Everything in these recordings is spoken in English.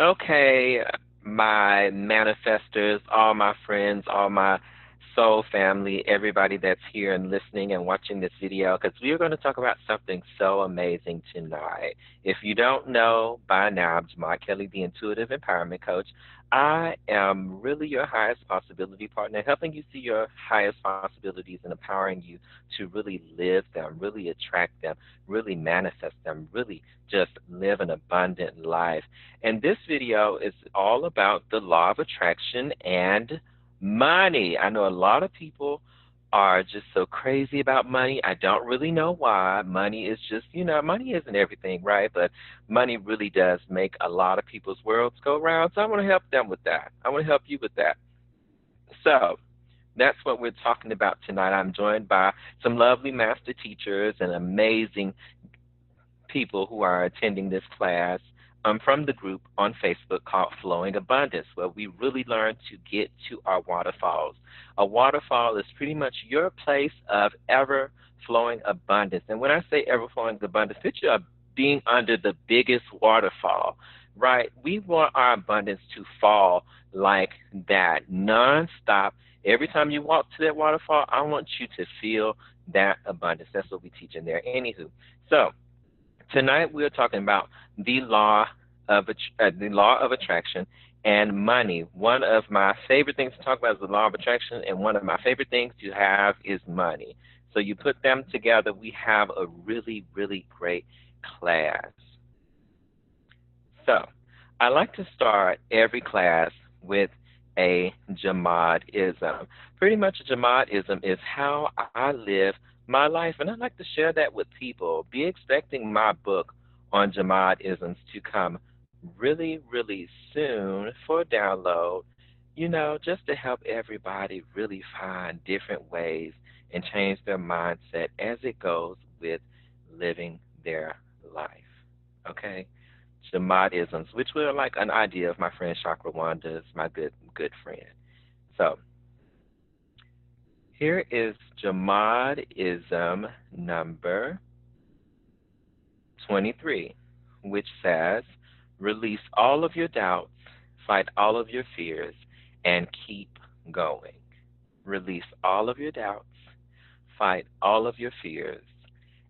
Okay, my manifestors, all my friends, all my soul family, everybody that's here and listening and watching this video, because we are going to talk about something so amazing tonight. If you don't know by now, I'm Jamal Kelly, the Intuitive Empowerment Coach. I am really your highest possibility partner, helping you see your highest possibilities and empowering you to really live them, really attract them, really manifest them, really just live an abundant life. And this video is all about the law of attraction and money. I know a lot of people are just so crazy about money. I don't really know why. Money is just, money isn't everything, right? But money really does make a lot of people's worlds go round. So I want to help them with that. I want to help you with that. So that's what we're talking about tonight. I'm joined by some lovely master teachers and amazing people who are attending this class from the group on Facebook called Flowing Abundance, where we really learn to get to our waterfalls. A waterfall is pretty much your place of ever flowing abundance. And when I say ever flowing abundance, picture being under the biggest waterfall, right? We want our abundance to fall like that, nonstop. Every time you walk to that waterfall, I want you to feel that abundance. That's what we teach in there. Anywho, so tonight we are talking about the law of attraction and money. One of my favorite things to talk about is the law of attraction, and one of my favorite things to have is money. So you put them together, we have a really, really great class. So I like to start every class with a Jamad-ism. Pretty much a Jamad-ism is how I live my life, and I'd like to share that with people. Be expecting my book on Jamad-isms to come really, really soon for download, just to help everybody really find different ways and change their mindset as it goes with living their life. Okay? Jamad-isms, which were like an idea of my friend Chakra Wanda's, my good friend. So here is Jamad-ism number 23, which says, release all of your doubts, fight all of your fears, and keep going. Release all of your doubts, fight all of your fears,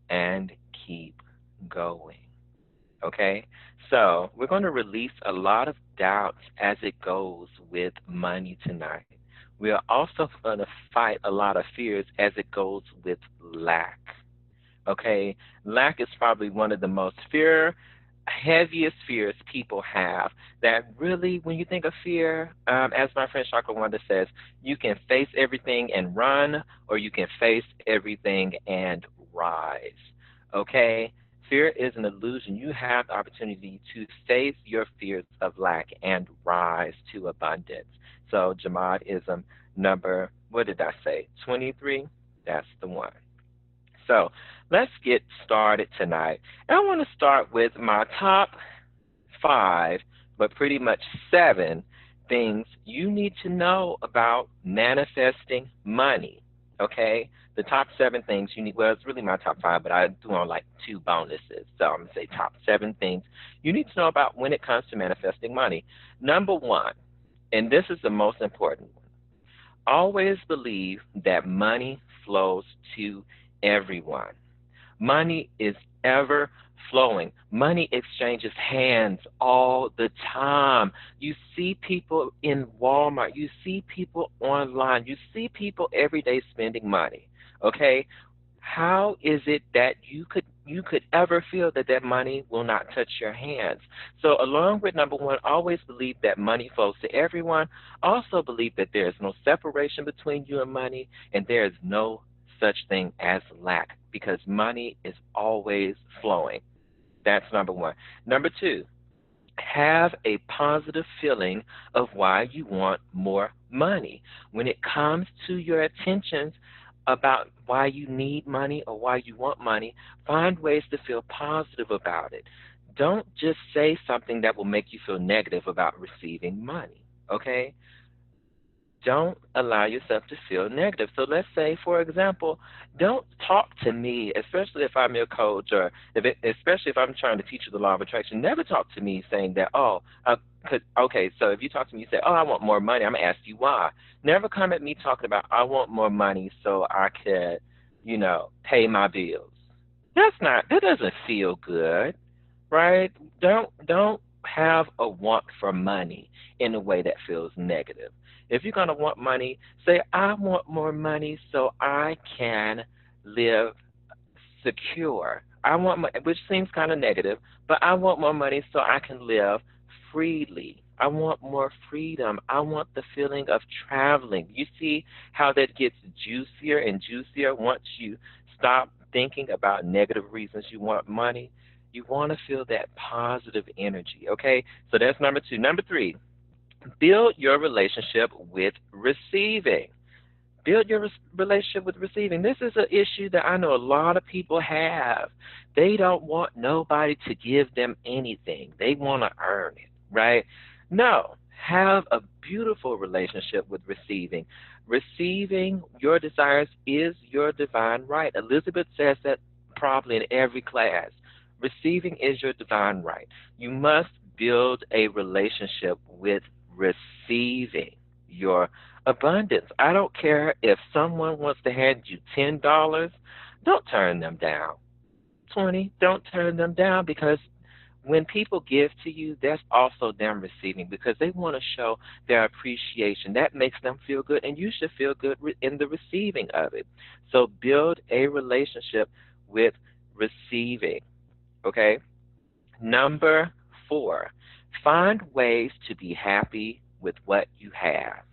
and keep going. Okay? So we're going to release a lot of doubts as it goes with money tonight. We are also going to fight a lot of fears as it goes with lack. Okay? Lack is probably one of the most heaviest fears people have. That really, when you think of fear, as my friend Chakra Wanda says, you can face everything and run, or you can face everything and rise. Okay? Fear is an illusion. You have the opportunity to face your fears of lack and rise to abundance. So, Jamad-ism number, what did I say? 23? That's the one. So, let's get started tonight. And I want to start with my top five, but pretty much seven things you need to know about manifesting money. Okay? The top seven things you need, well, it's really my top five, but I do on like two bonuses. So I'm going to say top seven things you need to know about when it comes to manifesting money. Number one, and this is the most important one, always believe that money flows to everyone. Money is ever flowing. Money exchanges hands all the time. You see people in Walmart. You see people online. You see people every day spending money. Okay? How is it that you could ever feel that that money will not touch your hands? So along with number one, always believe that money flows to everyone. Also believe that there is no separation between you and money, and there is no such thing as lack, because money is always flowing. That's number one. Number two, have a positive feeling of why you want more money. When it comes to your attentions about why you need money or why you want money, find ways to feel positive about it. Don't just say something that will make you feel negative about receiving money, okay? Don't allow yourself to feel negative. So let's say, for example, don't talk to me, especially if I'm your coach, or especially if I'm trying to teach you the law of attraction. Never talk to me saying that, Okay, so if you talk to me, you say, "Oh, I want more money." I'm gonna ask you why. Never come at me talking about I want more money so I could, pay my bills. That doesn't feel good, right? Don't have a want for money in a way that feels negative. If you're gonna want money, say I want more money so I can live secure. Which seems kind of negative, but I want more money so I can live freely. I want more freedom. I want the feeling of traveling. You see how that gets juicier and juicier once you stop thinking about negative reasons you want money. You want to feel that positive energy, okay? So that's number two. Number three, build your relationship with receiving. Build your relationship with receiving. This is an issue that I know a lot of people have. They don't want nobody to give them anything. They want to earn it, right? No, have a beautiful relationship with receiving. Receiving your desires is your divine right. Elizabeth says that probably in every class. Receiving is your divine right. You must build a relationship with receiving your abundance. I don't care if someone wants to hand you $10, don't turn them down. 20, don't turn them down because when people give to you, that's also them receiving because they want to show their appreciation. That makes them feel good, and you should feel good in the receiving of it. So build a relationship with receiving, okay? Number four, find ways to be happy with what you have.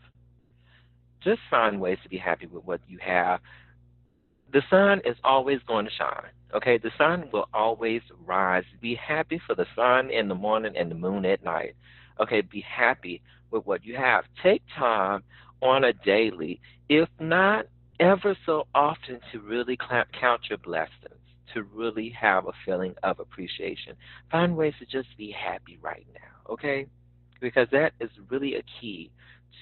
Just find ways to be happy with what you have. The sun is always going to shine. Okay, the sun will always rise. Be happy for the sun in the morning and the moon at night. Okay, be happy with what you have. Take time on a daily, if not ever so often, to really count your blessings, to really have a feeling of appreciation. Find ways to just be happy right now, okay? Because that is really a key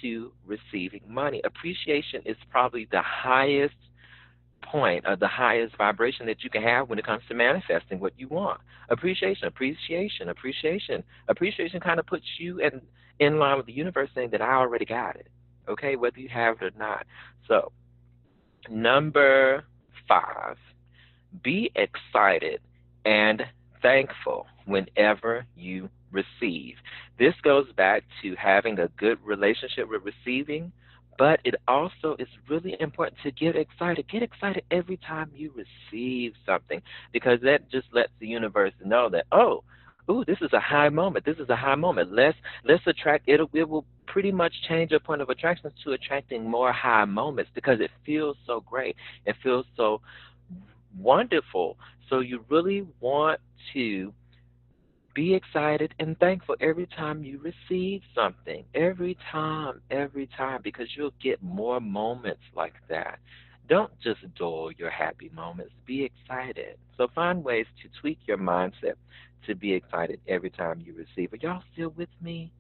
to receiving money. Appreciation is probably the highest point or the highest vibration that you can have when it comes to manifesting what you want. Appreciation, appreciation, appreciation. Appreciation kind of puts you in line with the universe saying that I already got it. Okay, whether you have it or not. So, number five, be excited and thankful whenever you receive. This goes back to having a good relationship with receiving, but it also is really important to get excited. Get excited every time you receive something because that just lets the universe know that, oh, ooh, this is a high moment. This is a high moment. Let's attract it will pretty much change your point of attraction to attracting more high moments because it feels so great. It feels so wonderful. So you really want to be excited and thankful every time you receive something. Every time, because you'll get more moments like that. Don't just dull your happy moments. Be excited. So find ways to tweak your mindset to be excited every time you receive. Are y'all still with me?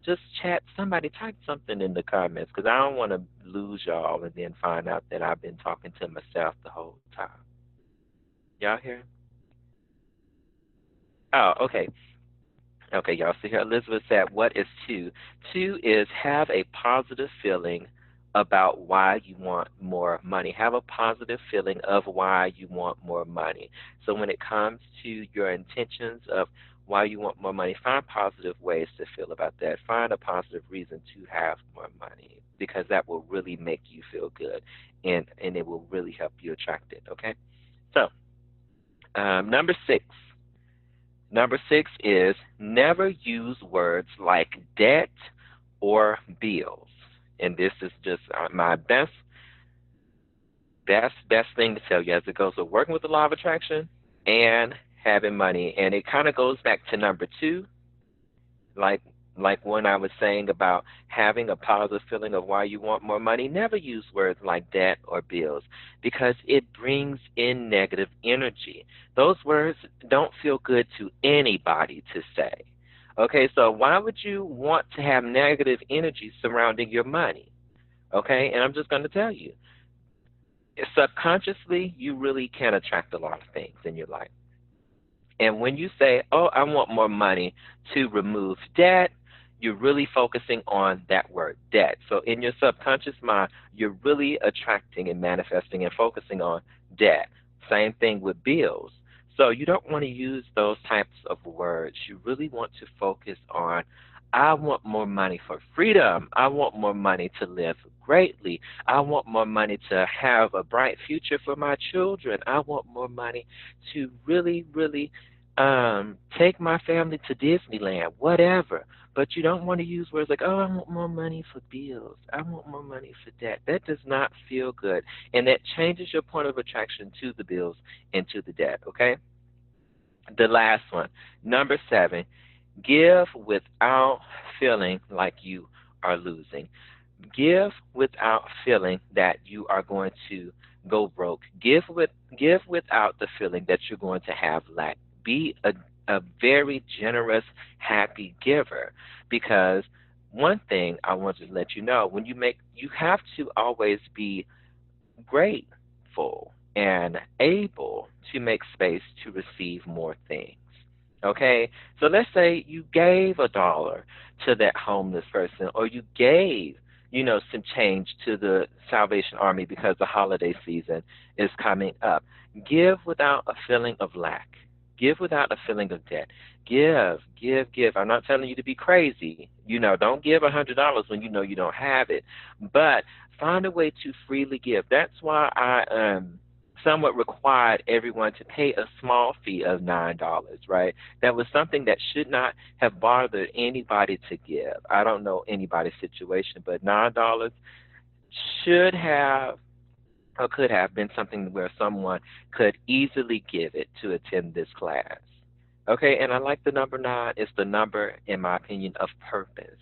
Just chat. Somebody type something in the comments because I don't want to lose y'all and then find out that I've been talking to myself the whole time. Y'all here? Oh, okay. Okay, y'all see here. Elizabeth said, what is two? Two is have a positive feeling about why you want more money. Have a positive feeling of why you want more money. So when it comes to your intentions of why you want more money, find positive ways to feel about that. Find a positive reason to have more money because that will really make you feel good and it will really help you attract it, okay? So, number six. Number six is never use words like debt or bills. And this is just my best thing to tell you as it goes with working with the law of attraction and having money. And it kind of goes back to number two, like when I was saying about having a positive feeling of why you want more money, never use words like debt or bills because it brings in negative energy. Those words don't feel good to anybody to say. Okay, so why would you want to have negative energy surrounding your money? Okay, and I'm just going to tell you, subconsciously, you really can attract a lot of things in your life. And when you say, oh, I want more money to remove debt, You're really focusing on that word, debt. So in your subconscious mind, you're really attracting and manifesting and focusing on debt. Same thing with bills. So you don't want to use those types of words. You really want to focus on, I want more money for freedom. I want more money to live greatly. I want more money to have a bright future for my children. I want more money to really, really take my family to Disneyland, whatever. But you don't want to use words like, oh, I want more money for bills. I want more money for debt. That does not feel good. And that changes your point of attraction to the bills and to the debt, okay? The last one, number 7, give without feeling like you are losing. Give without feeling that you are going to go broke. Give without the feeling that you're going to have lack. Be a very generous, happy giver, because one thing I want to let you know, you have to always be grateful and able to make space to receive more things. Okay? So let's say you gave $1 to that homeless person, or you gave, some change to the Salvation Army because the holiday season is coming up. Give without a feeling of lack. Give without a feeling of debt. Give, give, give. I'm not telling you to be crazy. Don't give $100 when you know you don't have it. But find a way to freely give. That's why I somewhat required everyone to pay a small fee of $9, right? That was something that should not have bothered anybody to give. I don't know anybody's situation, but $9 should have or could have been something where someone could easily give it to attend this class. Okay, and I like the number 9. It's the number, in my opinion, of purpose.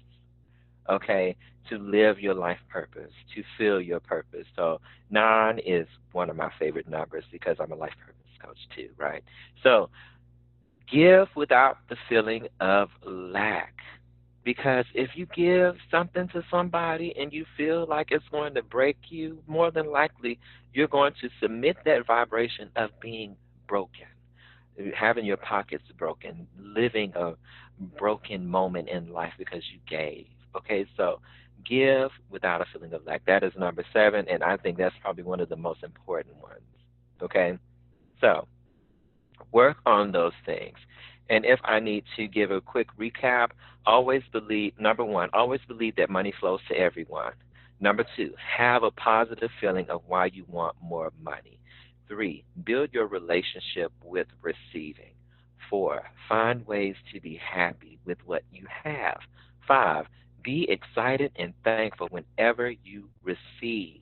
Okay, to live your life purpose, to feel your purpose. So 9 is one of my favorite numbers because I'm a life purpose coach too, right? So give without the feeling of lack. Because if you give something to somebody and you feel like it's going to break you, more than likely you're going to submit that vibration of being broken, having your pockets broken, living a broken moment in life because you gave. Okay, so give without a feeling of lack. That is number 7, and I think that's probably one of the most important ones. Okay, so work on those things. And if I need to give a quick recap, always believe, number 1, always believe that money flows to everyone. Number 2, have a positive feeling of why you want more money. 3, build your relationship with receiving. 4, find ways to be happy with what you have. 5, be excited and thankful whenever you receive.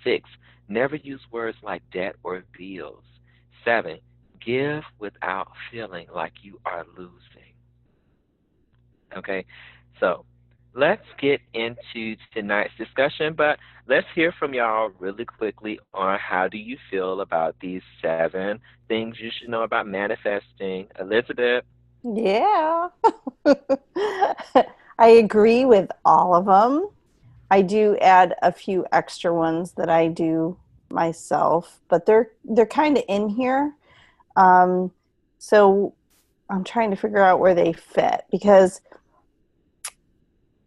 6, never use words like debt or bills. 7, give without feeling like you are losing. Okay, so let's get into tonight's discussion, but let's hear from y'all really quickly on how do you feel about these 7 things you should know about manifesting. Elizabeth? Yeah. I agree with all of them. I do add a few extra ones that I do myself, but they're kind of in here. Um, so I'm trying to figure out where they fit because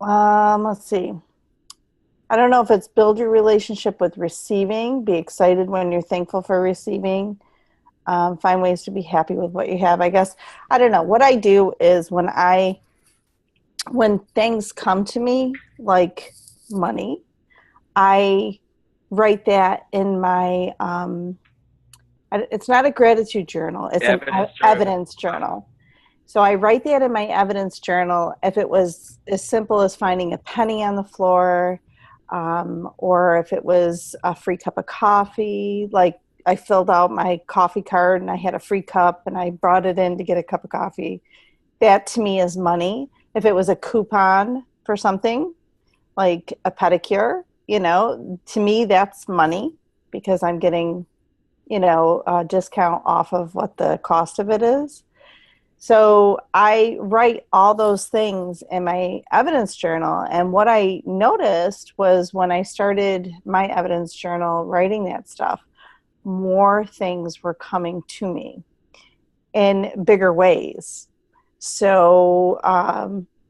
let's see. I don't know if it's build your relationship with receiving, be excited when you're thankful for receiving, find ways to be happy with what you have. I guess I don't know. What I do is when things come to me like money, I write that in my it's not a gratitude journal, it's an Evidence journal? evidence journal. So I write that in my evidence journal. If it was as simple as finding a penny on the floor, or if it was a free cup of coffee, like I filled out my coffee card and I had a free cup and I brought it in to get a cup of coffee, that to me is money. If it was a coupon for something like a pedicure, to me that's money because I'm getting, a discount off of what the cost of it is. So I write all those things in my evidence journal. And what I noticed was when I started my evidence journal writing that stuff, more things were coming to me in bigger ways. So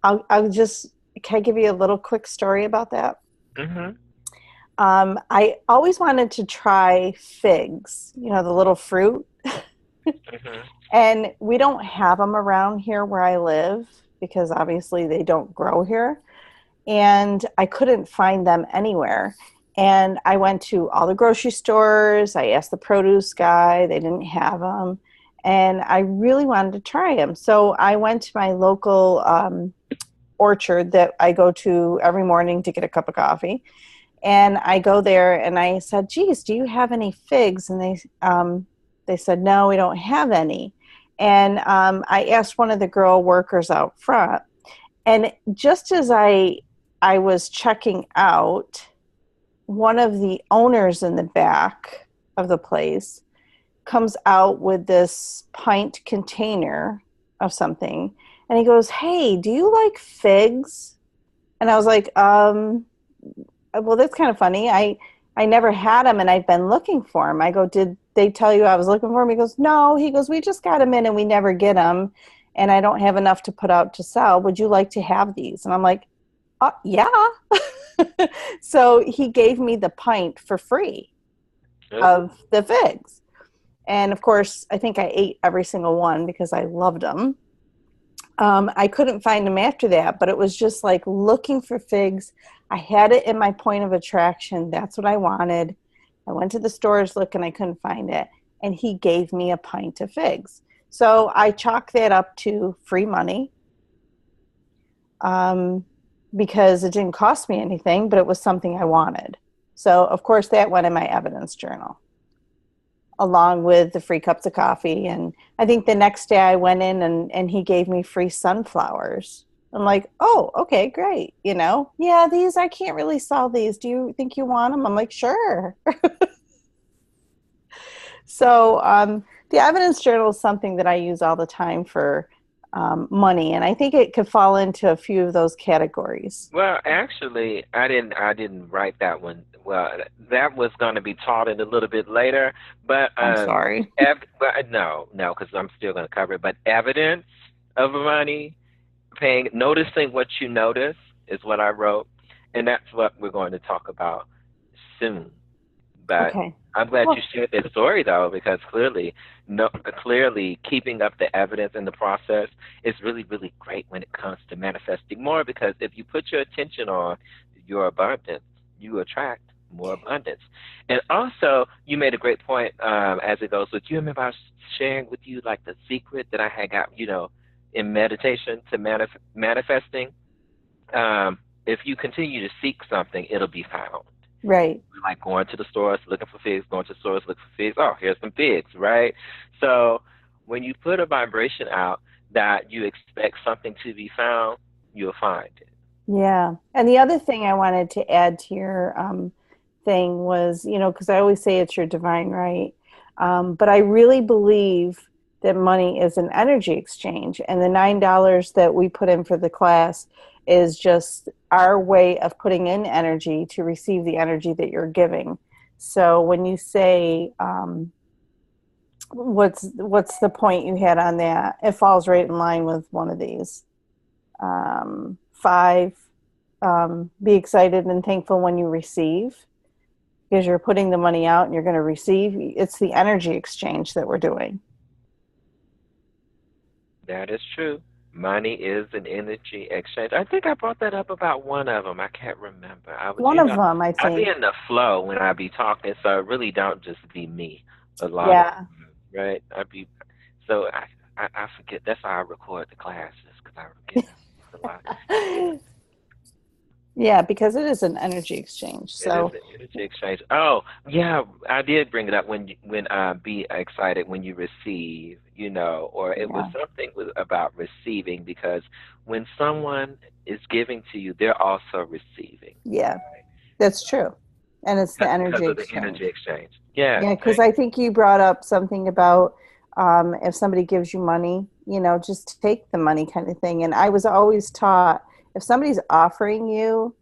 I'll just, can I give you a little quick story about that? Mhm. I always wanted to try figs, you know, the little fruit. Mhm. And we don't have them around here where I live because obviously they don't grow here. And I couldn't find them anywhere. And I went to all the grocery stores. I asked the produce guy, they didn't have them. And I really wanted to try them. So I went to my local orchard that I go to every morning to get a cup of coffee. And I go there and I said, geez, do you have any figs? And they said, no, we don't have any. And I asked one of the girl workers out front, and just as I was checking out, one of the owners in the back of the place comes out with this pint container of something, and he goes, "Hey, do you like figs?" And I was like, well, that's kind of funny. I never had them, and I've been looking for them. I go, did they tell you I was looking for them? He goes, no. He goes, we just got them in, and we never get them, and I don't have enough to put out to sell. Would you like to have these? And I'm like, yeah. So he gave me the pint for free Ooh. of the figs, and of course, I think I ate every single one because I loved them. I couldn't find them after that, but it was just like looking for figs. I had it in my point of attraction. That's what I wanted. I went to the stores looking, I couldn't find it. And he gave me a pint of figs. So I chalked that up to free money, um, because it didn't cost me anything, but it was something I wanted. So, of course, that went in my evidence journal along with the free cups of coffee. And I think the next day I went in and he gave me free sunflowers. I'm like, oh, okay, great. You know, yeah, these, I can't really sell these. Do you think you want them? I'm like, sure. So the evidence journal is something that I use all the time for money. And I think it could fall into a few of those categories. Well, actually, I didn't write that one. Well, that was going to be taught in a little bit later, but I'm sorry. no, no, because I'm still going to cover it. But evidence of money, noticing what you notice is what I wrote, and that's what we're going to talk about soon. But Okay. I'm glad you Well, shared this story though, because clearly, no, clearly keeping up the evidence in the process is really, really great when it comes to manifesting more. Because if you put your attention on your abundance, you attract more abundance. And also, you made a great point as it goes with you. Remember, I was sharing with you like the secret that I had got, in meditation to manifesting. If you continue to seek something, it'll be found. right. Like going to the stores looking for figs, going to the stores looking for figs. Oh, here's some figs, right? So when you put a vibration out that you expect something to be found, you'll find it. Yeah. And the other thing I wanted to add to your thing was, you know, because I always say it's your divine right. But I really believe that money is an energy exchange. And the $9 that we put in for the class is just our way of putting in energy to receive the energy that you're giving. So when you say, what's the point you had on that? It falls right in line with one of these. Five, be excited and thankful when you receive, because you're putting the money out and you're going to receive. It's the energy exchange that we're doing. That is true. Money is an energy exchange. I think I brought that up about one of them. I can't remember. I was, One of them, I I be think. in the flow when I be talking, so it really don't just be me a lot of Yeah. time, right? So I forget. That's how I record the classes because I forget a lot. Yeah, because it is an energy exchange. It is So, an energy exchange. Oh, yeah, I did bring it up be excited when you receive, or it was yeah. something about receiving because when someone is giving to you, they're also receiving, Yeah, that's true. And it's the because energy of the energy exchange. exchange. Yeah, Yeah, because thank I think you brought up something about if somebody gives you money, you know, just take the money kind of thing. And I was always taught if somebody's offering you,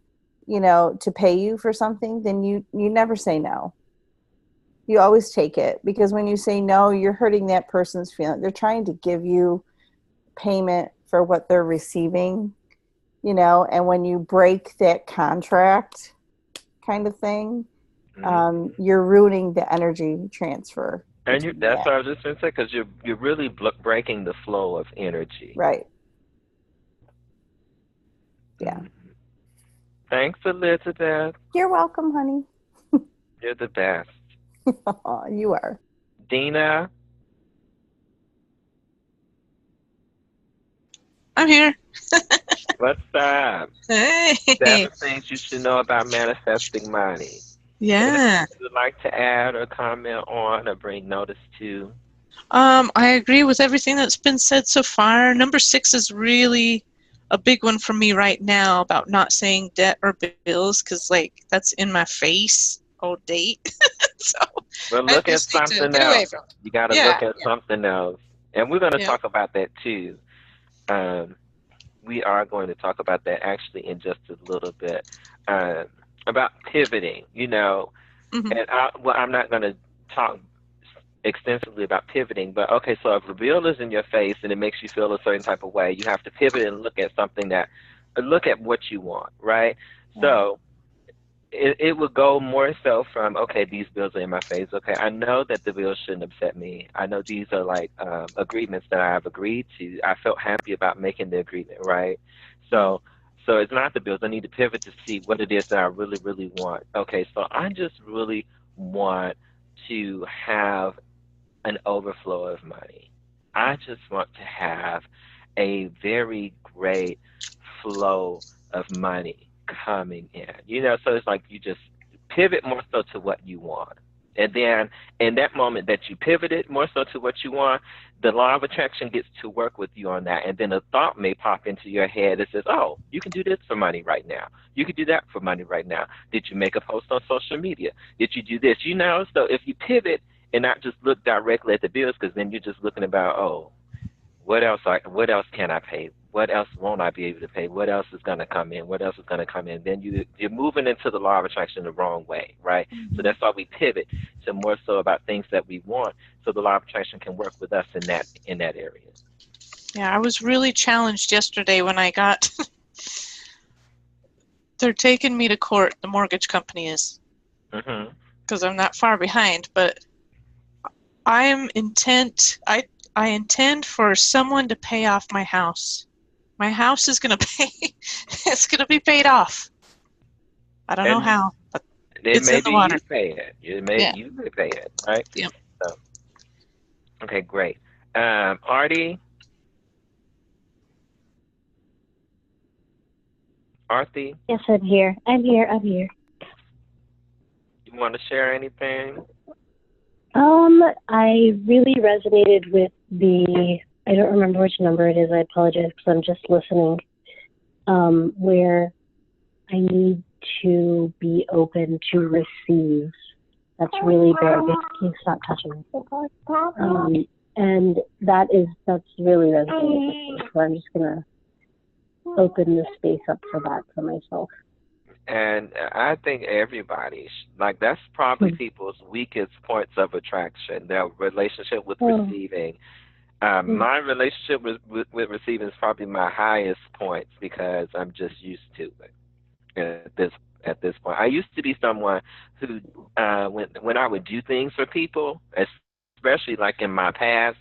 you know, to pay you for something, then you never say no. You always take it, because when you say no, you're hurting that person's feeling. They're trying to give you payment for what they're receiving, and when you break that contract kind of thing, Hmm. you're ruining the energy transfer And between that's that. what I was just going to say, because you're really breaking the flow of energy. Right. Yeah. Hmm. Thanks, Elizabeth. You're welcome, honey. You're the best. You are. Dina, I'm here. what's up? Hey. 7 things you should know about manifesting money. Anything Yeah. you would like to add or comment on or bring notice to? I agree with everything that's been said so far. Number 6 is really a big one for me right now about not saying debt or bills because, like, that's in my face all day. So But I look at just need to something get away else. from it. You got to Yeah. look at something else. And we're going to Yeah. talk about that too. Um, we are going to talk about that actually in just a little bit, um, about pivoting, Hmm. and I'm not going to talk extensively about pivoting, but okay, so if a bill is in your face and it makes you feel a certain type of way, you have to pivot and look at what you want, right? Yeah. So it would go more so from, okay, these bills are in my face. Okay, I know that the bills shouldn't upset me. I know these are like agreements that I have agreed to. I felt happy about making the agreement, right? Hmm. So it's not the bills. I need to pivot to see what it is that I really, really want. Okay, so I just really want to have an overflow of money. I just want to have a very great flow of money coming in. So it's like you just pivot more so to what you want. And then in that moment that you pivoted more so to what you want, the law of attraction gets to work with you on that. And then a thought may pop into your head that says, oh, you can do this for money right now. You can do that for money right now. Did you make a post on social media? Did you do this? So if you pivot and not just look directly at the bills, because then you're just looking about, oh, what else can I pay? What else won't I be able to pay? What else is going to come in? What else is going to come in? Then you're moving into the law of attraction the wrong way, right? So Mhm. that's why we pivot to more so about things that we want, so the law of attraction can work with us in that area. Yeah, I was really challenged yesterday when I got. They're taking me to court. The mortgage company is Mhm. because I'm not far behind, but I am intent. I intend for someone to pay off my house. My house is gonna pay. It's gonna be paid off. I don't know And how, but then it's in the maybe water. you pay it. Yeah. You may pay it, right? Yep. So okay, great. Artie, Artie, Yes, I'm here. I'm here. I'm here. you want to share anything? I really resonated with the. I don't remember which number it is. I apologize because I'm just listening. Where I need to be open to receive. That's really big. Can you stop touching me? And that's really resonating with me. So I'm just gonna open the space up for that for myself. And I think like that's probably Hmm. people's weakest points of attraction, their relationship with Oh. receiving. Hmm. My relationship with receiving is probably my highest points because I'm just used to it at this point. I used to be someone who, when I would do things for people, especially like in my past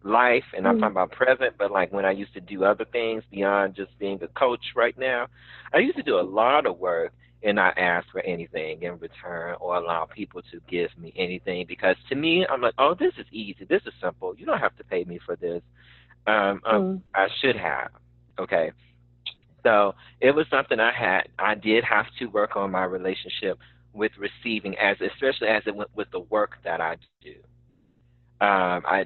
life, and I'm talking about Hmm. present, but like when I used to do other things beyond just being a coach right now, I used to do a lot of work and not ask for anything in return or allow people to give me anything because to me, I'm like, oh, this is easy. This is simple. You don't have to pay me for this. Hmm. I should have. Okay. So it was something I did have to work on my relationship with receiving, especially as it went with the work that I do. I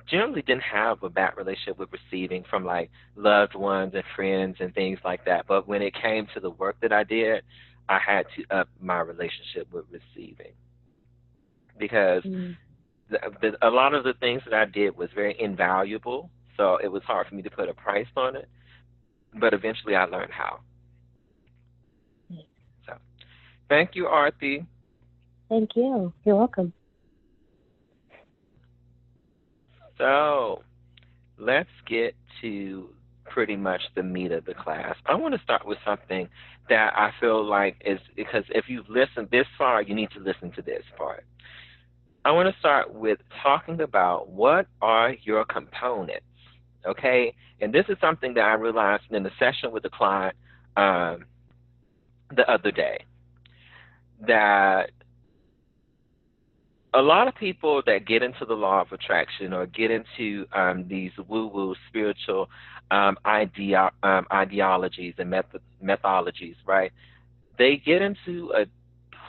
generally didn't have a bad relationship with receiving from like loved ones and friends and things like that. But when it came to the work that I did, I had to up my relationship with receiving because Hmm. a lot of the things that I did was very invaluable. So it was hard for me to put a price on it. But eventually I learned how. So thank you, Arthi. Thank you. You're welcome. So let's get to pretty much the meat of the class. I want to start with something that I feel like is because if you've listened this far, you need to listen to this part. I want to start with talking about what are your components, okay? And this is something that I realized in the session with the client um, the other day that a lot of people that get into the law of attraction or get into these woo-woo spiritual ideologies and methodologies, right? They get into a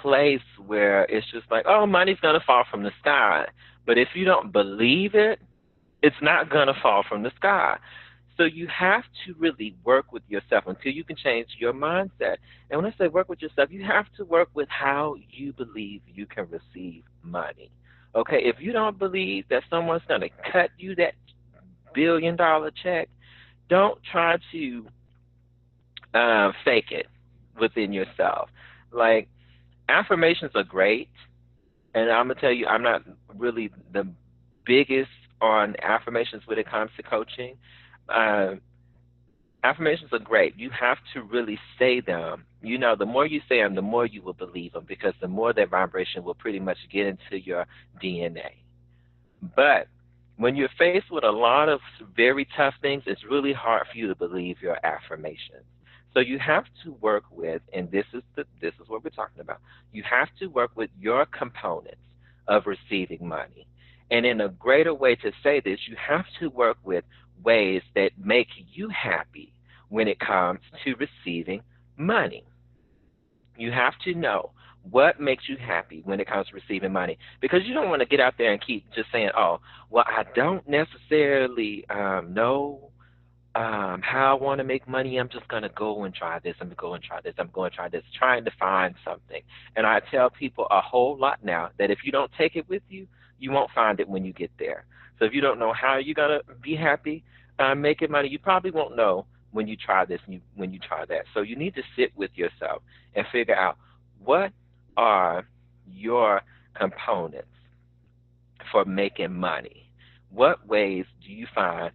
place where it's just like, oh, money's gonna fall from the sky. But if you don't believe it, it's not gonna fall from the sky. So you have to really work with yourself until you can change your mindset. And when I say work with yourself, you have to work with how you believe you can receive money. Okay, if you don't believe that someone's going to cut you that $1 billion check, don't try to fake it within yourself. Like, affirmations are great, and I'm going to tell you, I'm not really the biggest on affirmations when it comes to coaching. Uh, Affirmations are great. You have to really say them. You know, the more you say them, the more you will believe them because the more that vibration will pretty much get into your DNA. But when you're faced with a lot of very tough things, it's really hard for you to believe your affirmations. So you have to work with, and this is what we're talking about. You have to work with your components of receiving money. And in a greater way to say this, you have to work with ways that make you happy when it comes to receiving money. You have to know what makes you happy when it comes to receiving money because you don't want to get out there and keep just saying, oh, well, I don't necessarily know how I want to make money. I'm just going to go and try this. I'm going to go and try this. I'm going to try this, trying to find something. And I tell people a whole lot now that if you don't take it with you, you won't find it when you get there. So if you don't know how you're going to be happy making money, you probably won't know when you try this and when you try that. So you need to sit with yourself and figure out what are your components for making money. What ways do you find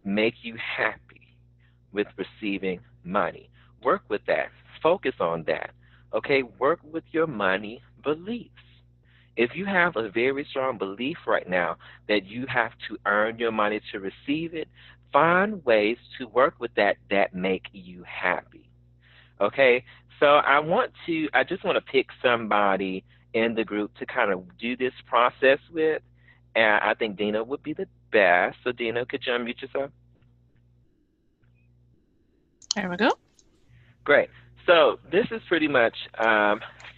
make you happy with receiving money? Work with that. Focus on that. Okay, work with your money beliefs. If you have a very strong belief right now that you have to earn your money to receive it, find ways to work with that make you happy. Okay? So I just want to pick somebody in the group to kind of do this process with. And I think Dina would be the best. So Dina, could you unmute yourself? There we go. Great. So this is pretty much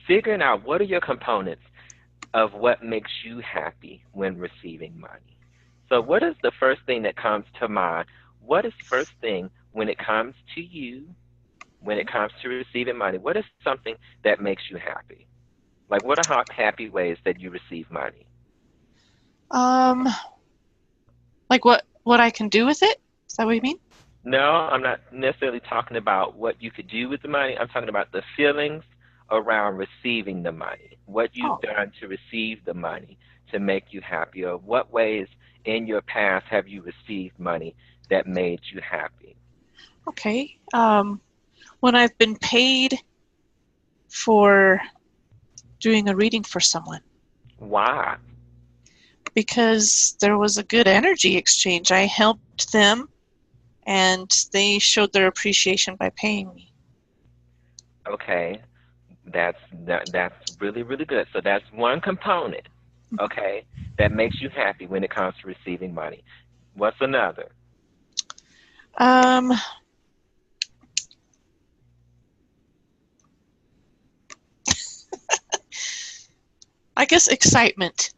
figuring out what are your components of what makes you happy when receiving money. So what is the first thing that comes to mind? What is the first thing when it comes to you, when it comes to receiving money? What is something that makes you happy? Like what are happy ways that you receive money? Um, like what I can do with it? Is that what you mean? No, I'm not necessarily talking about what you could do with the money. I'm talking about the feelings around receiving the money, what you've done to receive the money to make you happy, or what ways in your past have you received money that made you happy? Okay. When I've been paid for doing a reading for someone. Why? Because there was a good energy exchange. I helped them, and they showed their appreciation by paying me. Okay, that's really really good. So that's one component, okay, that makes you happy when it comes to receiving money. What's another? I guess excitement.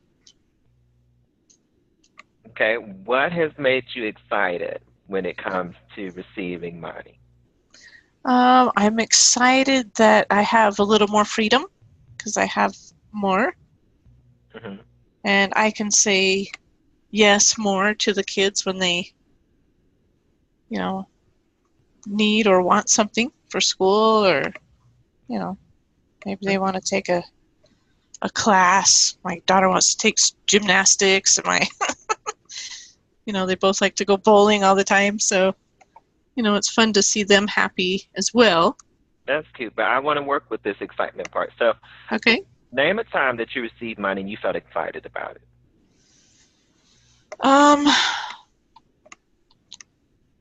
Okay, what has made you excited when it comes to receiving money? I'm excited that I have a little more freedom because I have more, Hmm. and I can say yes more to the kids when they, need or want something for school, or maybe they want to take a class. My daughter wants to take gymnastics, and they both like to go bowling all the time, so it's fun to see them happy as well. That's cute, but I want to work with this excitement part. So, Okay. name a time that you received money and you felt excited about it.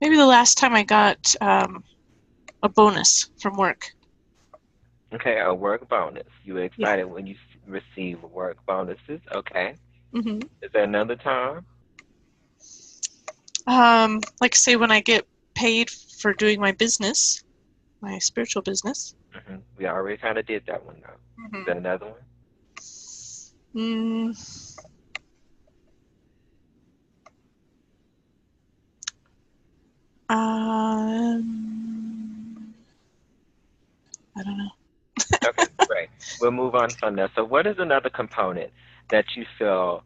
Maybe the last time I got a bonus from work. Okay, a work bonus. You were Yeah. excited when you receive work bonuses. Okay. Mm-hmm. Is there another time? Like say when I get paid for doing my business, my spiritual business. We already kind of did that one, though. Is there another one? I don't know. Okay, great. We'll move on from that. So, what is another component that you feel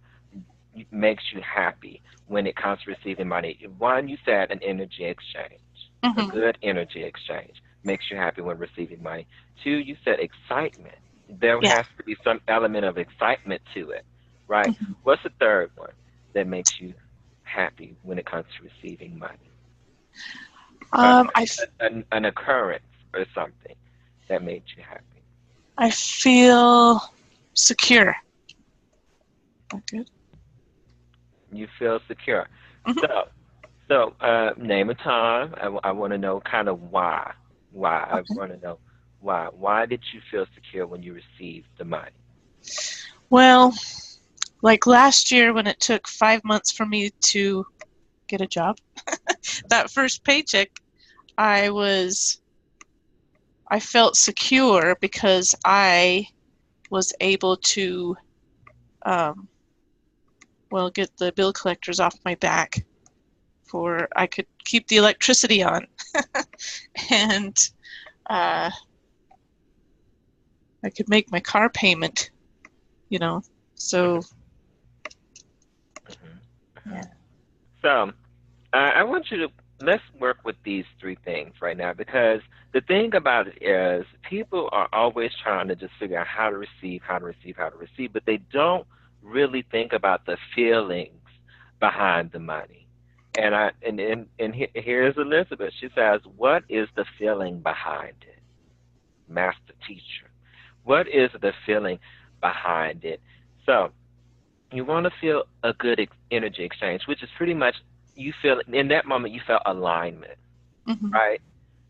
makes you happy when it comes to receiving money? One, you said an energy exchange. A Mm-hmm. good energy exchange makes you happy when receiving money. Two, you said excitement. There Yeah. has to be some element of excitement to it, right? Mm-hmm. What's the third one that makes you happy when it comes to receiving money? An occurrence or something that made you happy. I feel secure. Good. You feel secure. Mm-hmm. So, name a time. I want to know kind of why. Why? I Okay. want to know why. Why did you feel secure when you received the money? Well, like last year when it took 5 months for me to get a job, that first paycheck, I felt secure because I was able to, get the bill collectors off my back. I could keep the electricity on, and I could make my car payment. So Mm-hmm. yeah. So, I want you to let's work with these three things right now because the thing about it is people are always trying to just figure out how to receive, how to receive, how to receive, but they don't really think about the feelings behind the money. And here's Elizabeth. She says, "What is the feeling behind it, Master Teacher? What is the feeling behind it?" So you want to feel a good energy exchange, which is pretty much you feel in that moment you felt alignment, Mm-hmm. right?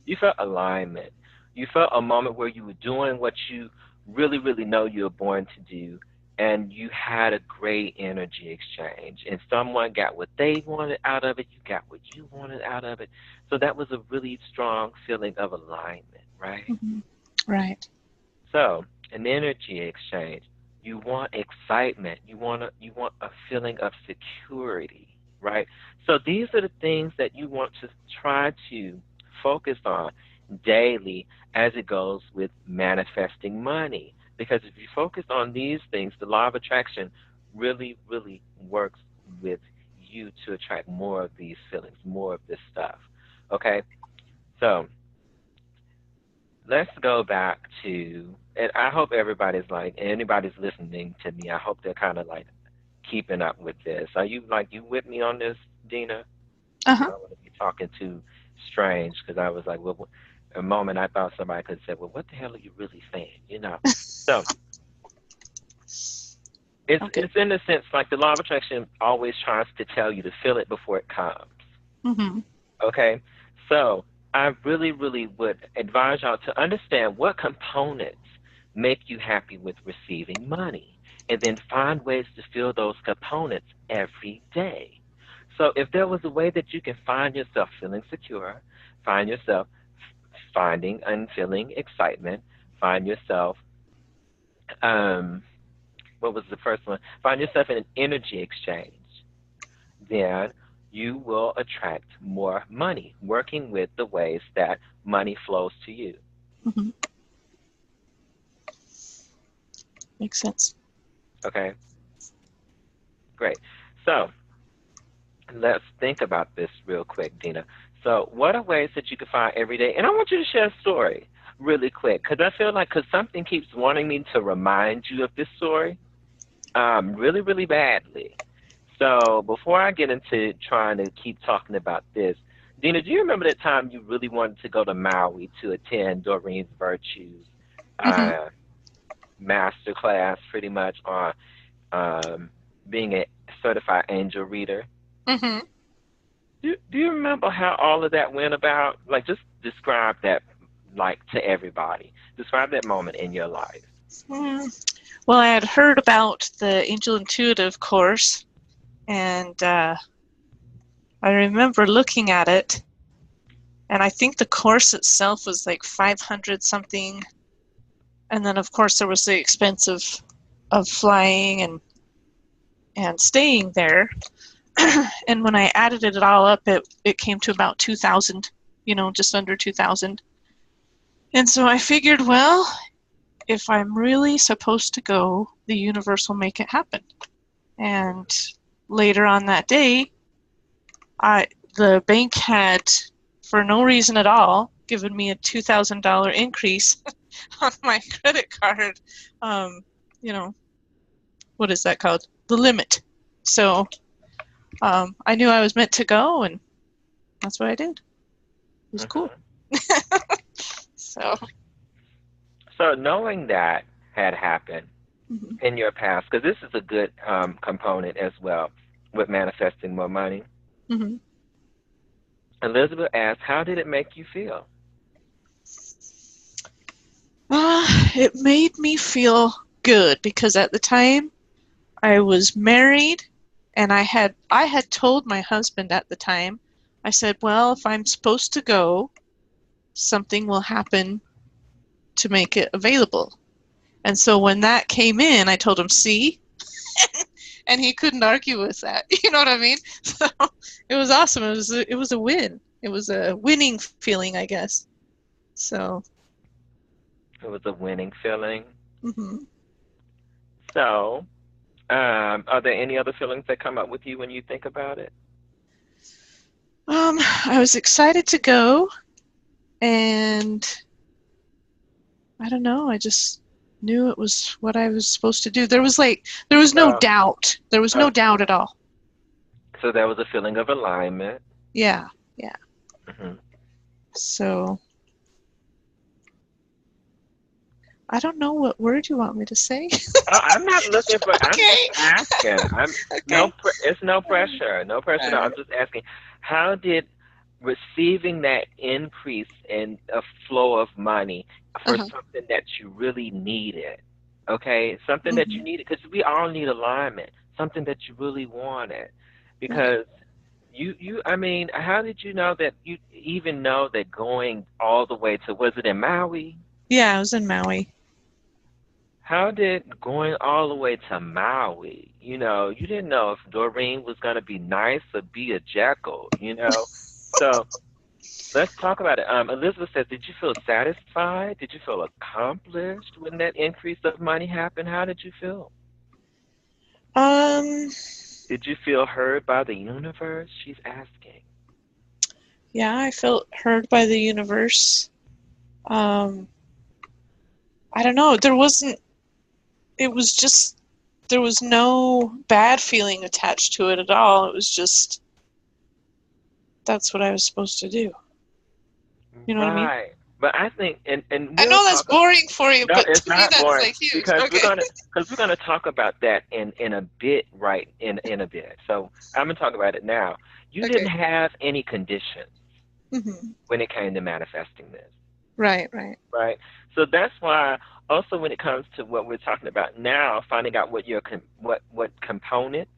You felt alignment. You felt a moment where you were doing what you really, really know you were born to do, and you had a great energy exchange. And someone got what they wanted out of it, you got what you wanted out of it. So that was a really strong feeling of alignment, right? Mm-hmm. Right. So, an energy exchange. You want excitement. You want a feeling of security, right? So these are the things that you want to try to focus on daily as it goes with manifesting money. Because if you focus on these things, the law of attraction really, really works with you to attract more of these feelings, more of this stuff. Okay? So let's go back to, and I hope everybody's like, anybody's listening to me, I hope they're kind of like keeping up with this. Are you like, you with me on this, Dina? I Uh-huh. don't want to be talking too strange because I was like, well, a moment I thought somebody could say, well, what the hell are you really saying? So Okay. it's in a sense like the law of attraction always tries to tell you to feel it before it comes. Mm-hmm. Okay, so I really, really would advise y'all to understand what components make you happy with receiving money, and then find ways to feel those components every day. So if there was a way that you can find yourself feeling secure, find yourself finding and feeling excitement, find yourself, um, what was the first one? Find yourself in an energy exchange, then you will attract more money, working with the ways that money flows to you. Mm-hmm. Makes sense. Okay, great. So let's think about this real quick, Dina. So, what are ways that you can find every day? And I want you to share a story really quick because I feel like because something keeps wanting me to remind you of this story really, really badly. So, before I get into trying to keep talking about this, Dina, do you remember that time you really wanted to go to Maui to attend Doreen's Virtues Hmm. uh, master class, pretty much on um, being a certified angel reader? Hmm. Do you remember how all of that went about? Like, just describe that, like, to everybody. Describe that moment in your life. Well, I had heard about the Angel Intuitive course, and I remember looking at it, and I think the course itself was like 500 something, and then of course there was the expense of flying and staying there. And when I added it all up, it came to about 2,000, just under 2,000. And so I figured, well, if I'm really supposed to go, the universe will make it happen. And later on that day, I the bank had, for no reason at all, given me a $2,000 increase on my credit card. Um, you know, what is that called? The limit. So I knew I was meant to go, and that's what I did. It was cool. Hmm. So. So, knowing that had happened Mhm. in your past, because this is a good component as well with manifesting more money, Mhm. Elizabeth asked, how did it make you feel? It made me feel good because at the time I was married, and I had told my husband at the time. I said, "Well, if I'm supposed to go, something will happen to make it available." And so when that came in, I told him, "See?" And he couldn't argue with that. You know what I mean? So it was awesome. It was a win. It was a winning feeling, I guess. So. It was a winning feeling. Mhm. So, are there any other feelings that come up with you when you think about it? I was excited to go, and I don't know, I just knew it was what I was supposed to do. There was no Well, doubt. There was no okay. doubt at all. So there was a feeling of alignment. Yeah, yeah. Hmm. So I don't know what word you want me to say. I'm not looking for. I'm just Okay. asking. I'm no. Okay. It's no pressure. No pressure. No. Uh, I'm just asking. How did receiving that increase in a flow of money for uh-huh. something that you really needed? Okay, something that you Hmm. needed because we all need alignment. Something that you really wanted, Right. because you. I mean, how did you know that you even know that going all the way to, was it in Maui? Yeah, I was in Maui. How did going all the way to Maui, you didn't know if Doreen was going to be nice or be a jackal. So let's talk about it. Elizabeth says, did you feel satisfied? Did you feel accomplished when that increase of money happened? How did you feel? Um, Did you feel heard by the universe? She's asking. yeah, I felt heard by the universe. Um, I don't know. It was just, there was no bad feeling attached to it at all. It was just, that's what I was supposed to do. You know what I mean? Right. But I think, and I we'll know that's talk. boring for you, No, but it's to me not that's boring like huge. because we're Okay. gonna because we're gonna talk about that in a bit, right? In a bit. So I'm gonna talk about it now. You didn't Okay. have any conditions Hmm. when it came to manifesting this, Right, right. right? So that's why also when it comes to what we're talking about now, finding out what what components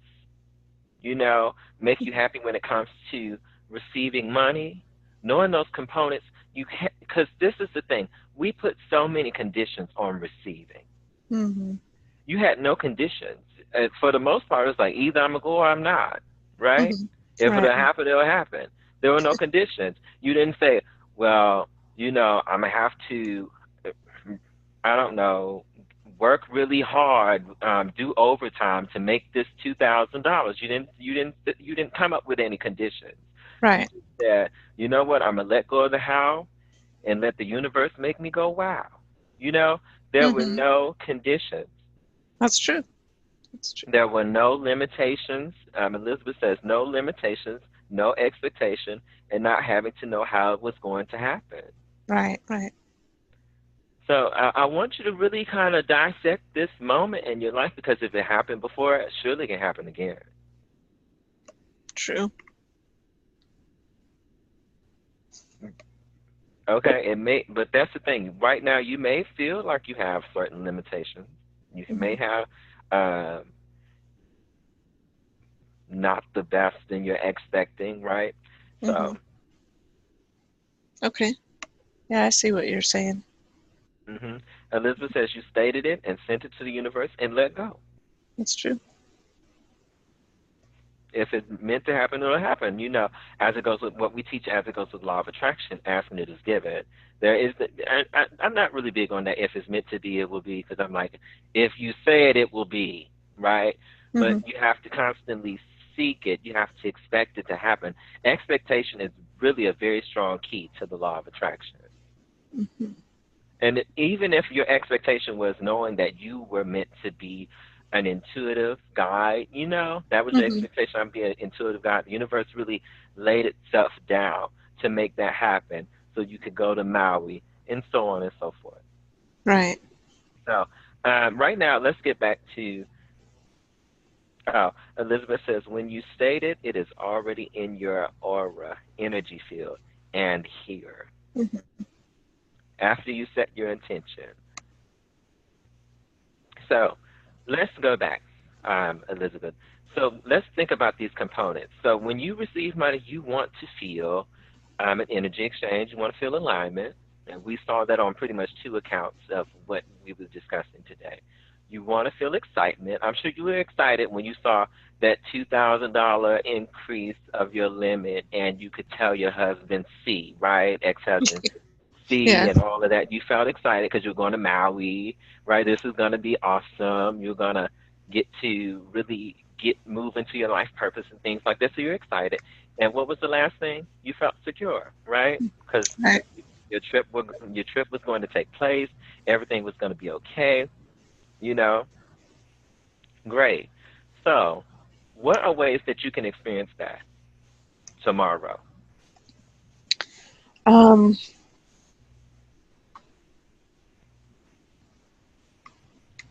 you know make you happy when it comes to receiving money, knowing those components. Because this is the thing, we put so many conditions on receiving. Hmm. You had no conditions. For the most part, it's like either I'm gonna go or I'm not, right? Hmm. If Right, it'll right. happen, it'll happen. There were no conditions. You didn't say, well, I'm gonna have to, I don't know, work really hard, do overtime to make this $2,000. You didn't come up with any conditions. You Right. just said, you know what? I'm gonna let go of the how and let the universe make me go wow. You know, there were Hmm. no conditions. That's true. That's true. There were no limitations. Elizabeth says no limitations, no expectation, and not having to know how it was going to happen. Right, right. So I want you to really kind of dissect this moment in your life, because if it happened before, it surely can happen again. True. Okay, it may, but that's the thing. Right now, you may feel like you have certain limitations. You may Hmm. have not the best than you're expecting, right? Hmm. So, Okay. Yeah, I see what you're saying. hmm Elizabeth says you stated it and sent it to the universe and let go. That's true. If it's meant to happen, it'll happen. As it goes with what we teach, as it goes with law of attraction, asking it is given. There is, I'm not really big on that. If it's meant to be, it will be, because I'm like, if you say it, it will be, right? But Hmm. you have to constantly seek it. You have to expect it to happen. Expectation is really a very strong key to the law of attraction. Hmm. And even if your expectation was knowing that you were meant to be an intuitive guide, that was your Hmm. expectation. I'm being an intuitive guide. The universe really laid itself down to make that happen so you could go to Maui and so on and so forth. Right. So, right now, let's get back to Elizabeth says, when you state it, it is already in your aura, energy field, and here. Hmm. After you set your intention. So let's go back, Elizabeth. So let's think about these components. So when you receive money, you want to feel an energy exchange. You want to feel alignment. And we saw that on pretty much two accounts of what we were discussing today. You want to feel excitement. I'm sure you were excited when you saw that $2,000 increase of your limit, and you could tell your husband C, right? Ex-husband C, Yeah. and all of that. You felt excited because you're going to Maui, right? This is going to be awesome. You're going to get to really get move into your life purpose and things like that. So you're excited. And what was the last thing? You felt secure, right? Because Right. your trip was going to take place. Everything was going to be okay. You know, great. So, what are ways that you can experience that tomorrow? Um.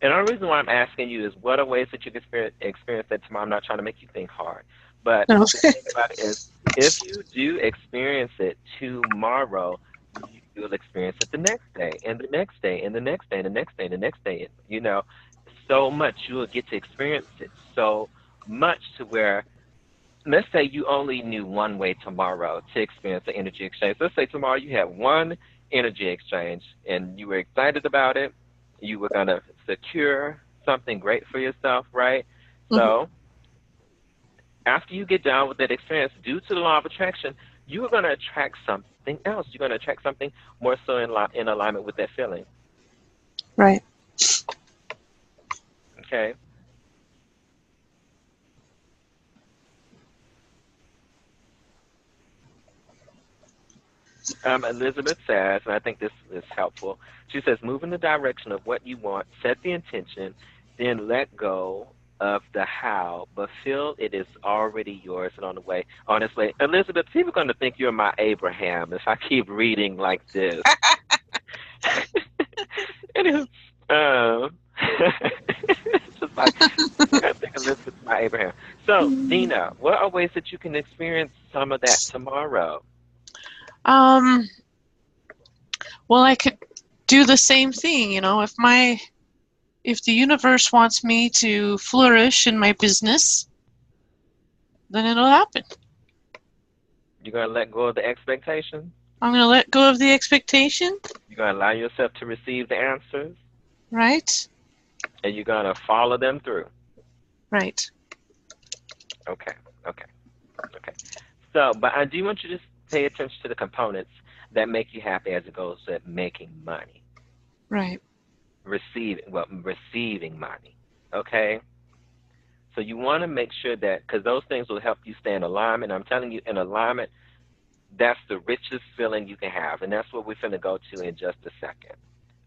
And the only reason why I'm asking you is, what are ways that you can experience that tomorrow? I'm not trying to make you think hard, but No. the thing about it is, if you do experience it tomorrow, you'll experience it the next day, and the next day, and the next day, and the next day, and the next day. So much you will get to experience it so much to where, let's say you only knew one way tomorrow to experience the energy exchange. Let's say tomorrow you had one energy exchange and you were excited about it. You were going to secure something great for yourself, right? Hmm. So after you get done with that experience, due to the law of attraction, you are going to attract something else. You're going to attract something more so in alignment with that feeling. Right. Okay. Elizabeth says, and I think this is helpful. She says, move in the direction of what you want, set the intention, then let go of the how, but feel it is already yours and on the way, on its way. Elizabeth, people are going to think you're my Abraham if I keep reading like this. Anywho, just like I gotta think Elizabeth's my Abraham. So, Dina, what are ways that you can experience some of that tomorrow? Um. Well, I could do the same thing. If the universe wants me to flourish in my business, then it'll happen. You're gonna let go of the expectations. I'm going to let go of the expectation, You're going to allow yourself to receive the answers, right? and you're going to follow them through. Right. Okay, okay, okay. So, but I do want you to pay attention to the components that make you happy as it goes to making money, Right. receiving money. Okay? So you want to make sure that, because those things will help you stay in alignment. I'm telling you, in alignment, that's the richest feeling you can have, and that's what we're going to go to in just a second.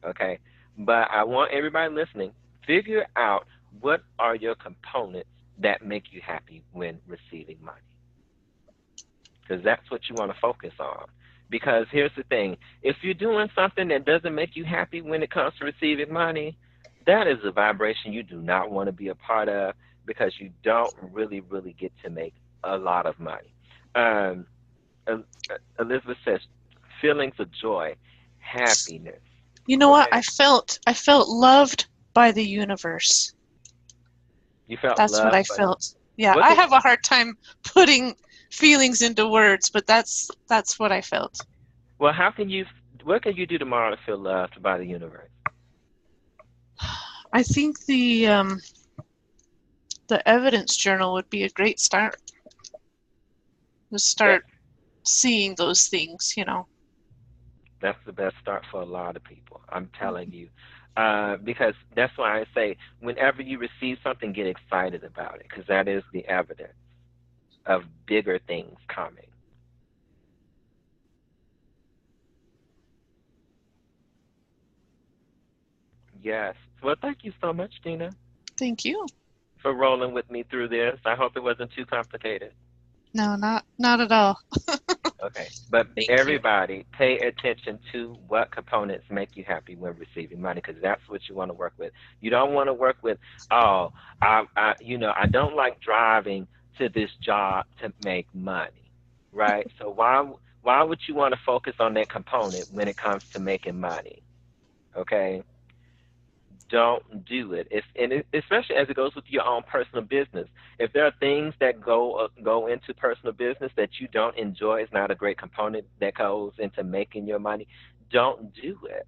Okay? But I want everybody listening, figure out what are your components that make you happy when receiving money. because that's what you want to focus on. Because here's the thing, if you're doing something that doesn't make you happy when it comes to receiving money, that is a vibration you do not want to be a part of because you don't really get to make a lot of money. Um, Elizabeth says feelings of joy, happiness. You know what? Okay, I felt loved by the universe. you felt That's what I love, but felt. Yeah, what I can have a hard time putting feelings into words, but that's what I felt. well how can you what can you do tomorrow to feel loved by the universe? I think the evidence journal would be a great start. To That start seeing those things, that's the best start for a lot of people. I'm telling you, because that's why I say whenever you receive something, get excited about it, because that is the evidence of bigger things coming. Yes. Well, thank you so much, Dina, Thank you. for rolling with me through this. I hope it wasn't too complicated. No, not at all. Okay. But Thank you. everybody, pay attention to what components make you happy when receiving money, because that's what you want to work with. You don't want to work with, oh, I don't like driving to this job to make money, right? So why would you want to focus on that component when it comes to making money? Okay, don't do it. Especially as it goes with your own personal business. If there are things that go into personal business that you don't enjoy, it's not a great component that goes into making your money. Don't do it.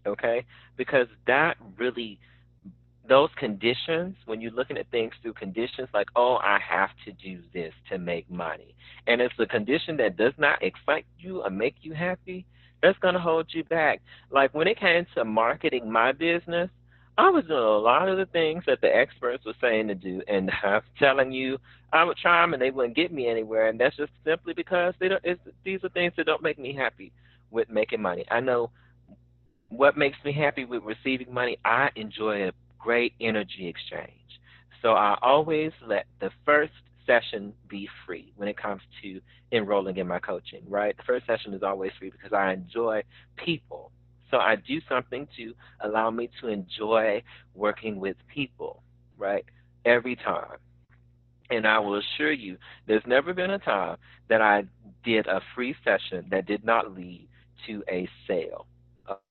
Okay, because that really those conditions, when you're looking at things through conditions like, oh, I have to do this to make money, and it's a condition that does not excite you or make you happy, that's going to hold you back. Like when it came to marketing my business, I was doing a lot of the things that the experts were saying to do, and I'm telling you, I would try them and they wouldn't get me anywhere, and that's just simply because these are things that don't make me happy with making money. I know what makes me happy with receiving money, I enjoy a great energy exchange. So I always let the first session be free when it comes to enrolling in my coaching, right? The first session is always free because I enjoy people. So I do something to allow me to enjoy working with people, right? Every time. And I will assure you, there's never been a time that I did a free session that did not lead to a sale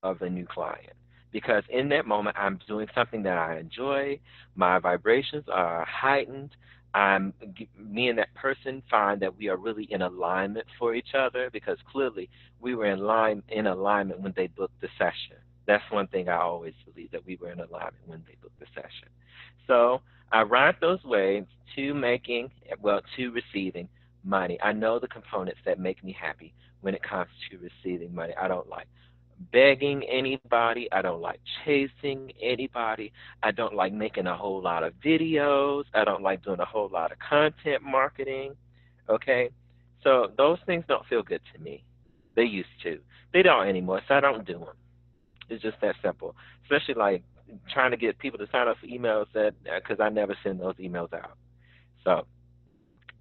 of a new client. Because in that moment, I'm doing something that I enjoy. My vibrations are heightened. Me and that person find that we are really in alignment for each other because clearly we were in alignment when they booked the session. That's one thing I always believe, that we were in alignment when they booked the session. So I ride those waves to to receiving money. I know the components that make me happy when it comes to receiving money. I don't like begging anybody. I don't like chasing anybody. I don't like making a whole lot of videos. I don't like doing a whole lot of content marketing. Okay? So those things don't feel good to me. They used to. They don't anymore, so I don't do them. It's just that simple. Especially like trying to get people to sign up for emails that because I never send those emails out. So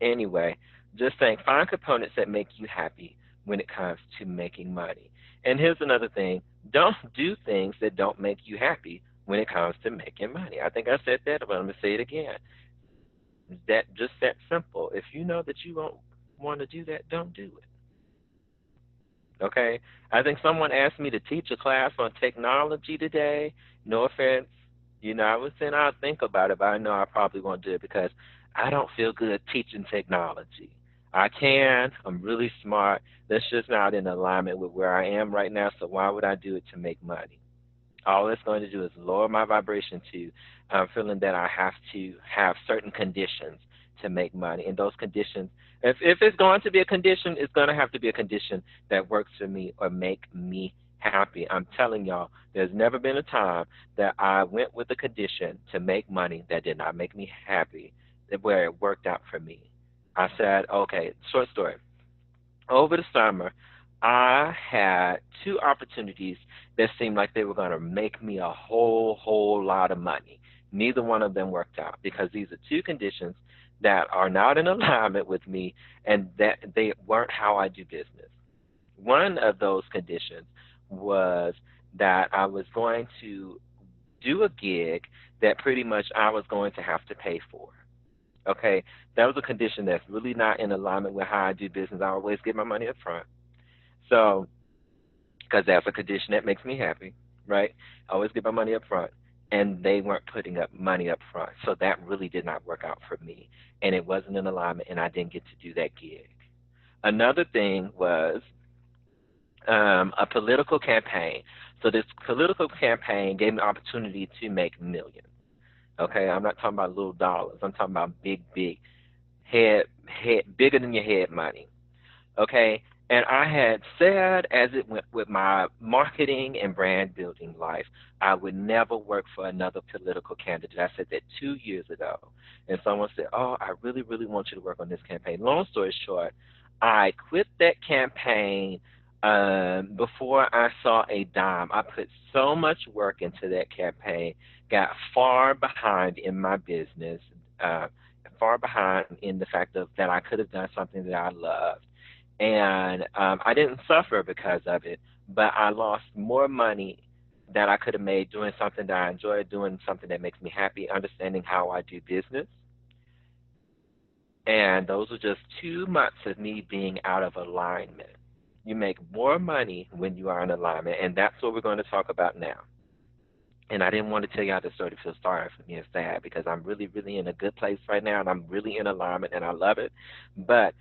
anyway, just saying, find components that make you happy when it comes to making money. And here's another thing: don't do things that don't make you happy when it comes to making money. I think I said that, but I'm gonna say it again. That just that simple. If you know that you won't want to do that, don't do it. Okay? I think someone asked me to teach a class on technology today. No offense. I was saying I'll think about it, but I know I probably won't do it because I don't feel good teaching technology. I can. I'm really smart. That's just not in alignment with where I am right now, so why would I do it to make money? All it's going to do is lower my vibration to feeling that I have to have certain conditions to make money. And those conditions, if it's going to be a condition, it's going to have to be a condition that works for me or make me happy. I'm telling y'all, there's never been a time that I went with a condition to make money that did not make me happy, where it worked out for me. I said, okay, short story. Over the summer, I had two opportunities that seemed like they were going to make me a whole lot of money. Neither one of them worked out because these are two conditions that are not in alignment with me and that they weren't how I do business. One of those conditions was that I was going to do a gig that pretty much I was going to have to pay for. Okay, that was a condition that's really not in alignment with how I do business. I always get my money up front. So, because that's a condition that makes me happy, right? I always get my money up front. And they weren't putting up money up front. So that really did not work out for me. And it wasn't in alignment, and I didn't get to do that gig. Another thing was a political campaign. So this political campaign gave me the opportunity to make millions. Okay, I'm not talking about little dollars. I'm talking about big, big head, bigger than your head money. Okay, and I had said as it went with my marketing and brand building life, I would never work for another political candidate. I said that 2 years ago, and someone said, "Oh, I really, really want you to work on this campaign." Long story short, I quit that campaign before I saw a dime. I put so much work into that campaign, got far behind in my business, uh, far behind in the fact of that I could have done something that I loved, and I didn't suffer because of it, but I lost more money that I could have made doing something that I enjoy, doing something that makes me happy, understanding how I do business. And those are just 2 months of me being out of alignment. You make more money when you are in alignment, and that's what we're going to talk about now. And I didn't want to tell y'all this story to feel sorry for me and sad because I'm really, really in a good place right now, and I'm really in alignment, and I love it. But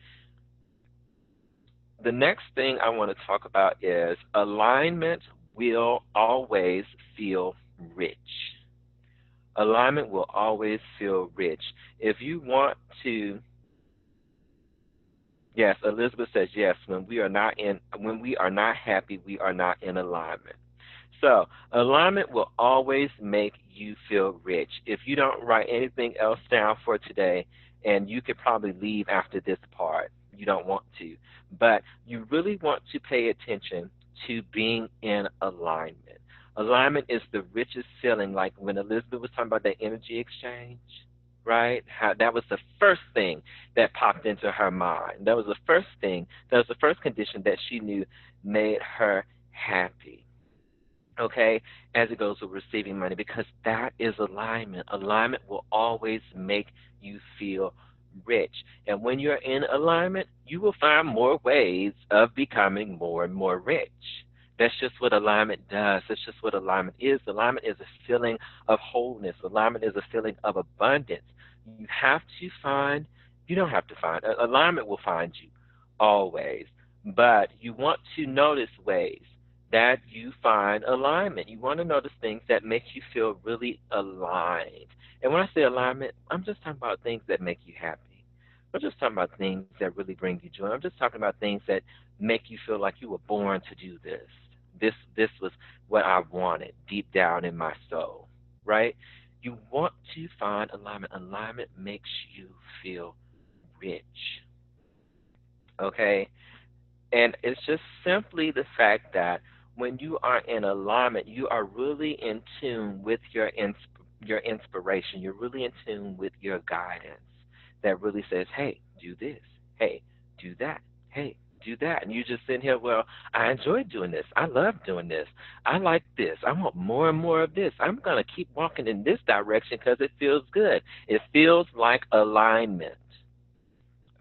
the next thing I want to talk about is alignment will always feel rich. Alignment will always feel rich. If you want to, yes, Elizabeth says yes. When we are not happy, we are not in alignment. So alignment will always make you feel rich. If you don't write anything else down for today, and you could probably leave after this part, you don't want to, but you really want to pay attention to being in alignment. Alignment is the richest feeling, like when Elizabeth was talking about that energy exchange, right? How that was the first thing that popped into her mind. That was the first thing, that was the first condition that she knew made her happy, okay, as it goes with receiving money, because that is alignment. Alignment will always make you feel rich. And when you're in alignment, you will find more ways of becoming more and more rich. That's just what alignment does. That's just what alignment is. Alignment is a feeling of wholeness. Alignment is a feeling of abundance. You have to find, you don't have to find, alignment will find you always. But you want to notice ways that you find alignment. You want to notice things that make you feel really aligned. And when I say alignment, I'm just talking about things that make you happy. I'm just talking about things that really bring you joy. I'm just talking about things that make you feel like you were born to do this. This was what I wanted deep down in my soul, right? You want to find alignment. Alignment makes you feel rich. Okay? And it's just simply the fact that when you are in alignment, you are really in tune with your inspiration. You're really in tune with your guidance that really says, "Hey, do this. Hey, do that. Hey, do that." And you just sit here, "Well, I enjoy doing this. I love doing this. I like this. I want more and more of this. I'm going to keep walking in this direction because it feels good." It feels like alignment.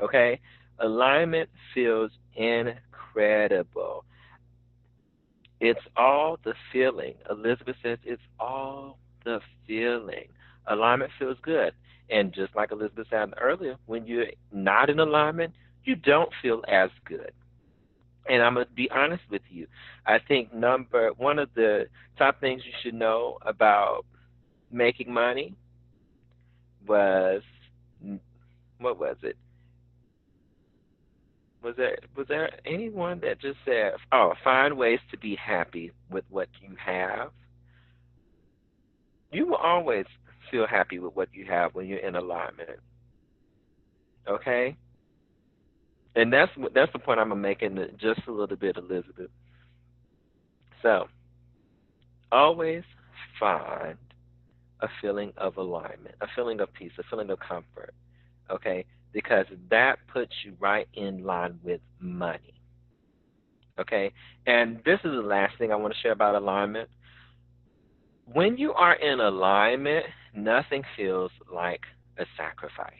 Okay? Alignment feels incredible. It's all the feeling. Elizabeth says it's all the feeling. Alignment feels good. And just like Elizabeth said earlier, when you're not in alignment, you don't feel as good. And I'm going to be honest with you. I think number one of the top things you should know about making money was, what was it? Was there anyone that just said, "Oh, find ways to be happy with what you have"? You will always feel happy with what you have when you're in alignment. Okay, and that's the point I'm making just a little bit, Elizabeth. So always find a feeling of alignment, a feeling of peace, a feeling of comfort, okay? Because that puts you right in line with money, okay? And this is the last thing I want to share about alignment. When you are in alignment, nothing feels like a sacrifice,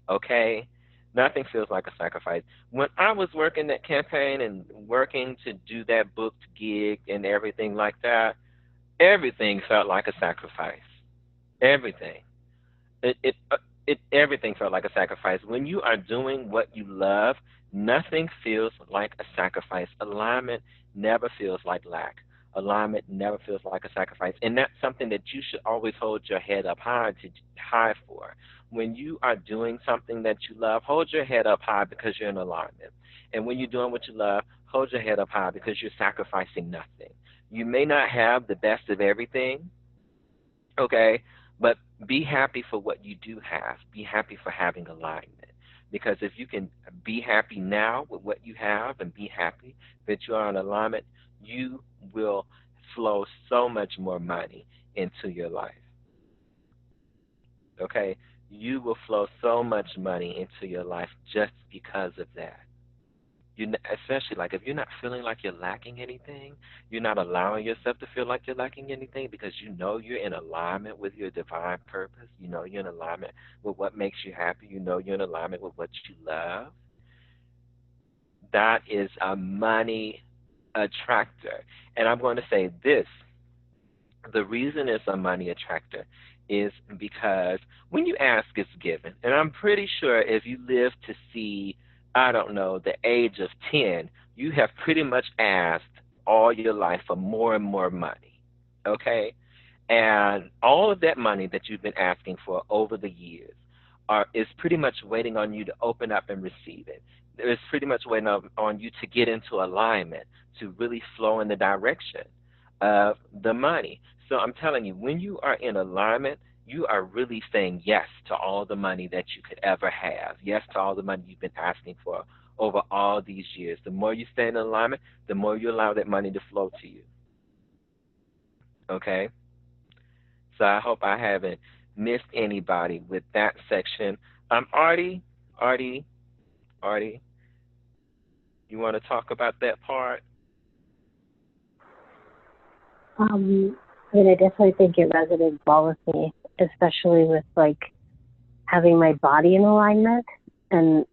okay? Nothing feels like a sacrifice. When I was working that campaign and working to do that booked gig and everything like that, everything felt like a sacrifice. Everything. It everything felt like a sacrifice. When you are doing what you love, nothing feels like a sacrifice. Alignment never feels like lack. Alignment never feels like a sacrifice, and that's something that you should always hold your head up high for. When you are doing something that you love, hold your head up high because you're in alignment. And when you're doing what you love, hold your head up high because you're sacrificing nothing. You may not have the best of everything, okay? But be happy for what you do have. Be happy for having alignment. Because if you can be happy now with what you have and be happy that you are in alignment, you will flow so much more money into your life. Okay? You will flow so much money into your life just because of that. Especially like if you're not feeling like you're lacking anything, you're not allowing yourself to feel like you're lacking anything because you know you're in alignment with your divine purpose. You know you're in alignment with what makes you happy. You know you're in alignment with what you love. That is a money attractor. And I'm going to say this, the reason it's a money attractor is because when you ask, it's given. And I'm pretty sure if you live to see, I don't know, the age of 10, you have pretty much asked all your life for more and more money. Okay? And all of that money that you've been asking for over the years is pretty much waiting on you to open up and receive it. It's pretty much waiting on you to get into alignment, to really flow in the direction of the money. So I'm telling you, when you are in alignment, you are really saying yes to all the money that you could ever have. Yes to all the money you've been asking for over all these years. The more you stay in alignment, the more you allow that money to flow to you. Okay? So I hope I haven't missed anybody with that section. Artie, Artie, Artie, you want to talk about that part? I mean, I definitely think it resonates well with me, especially with like having my body in alignment and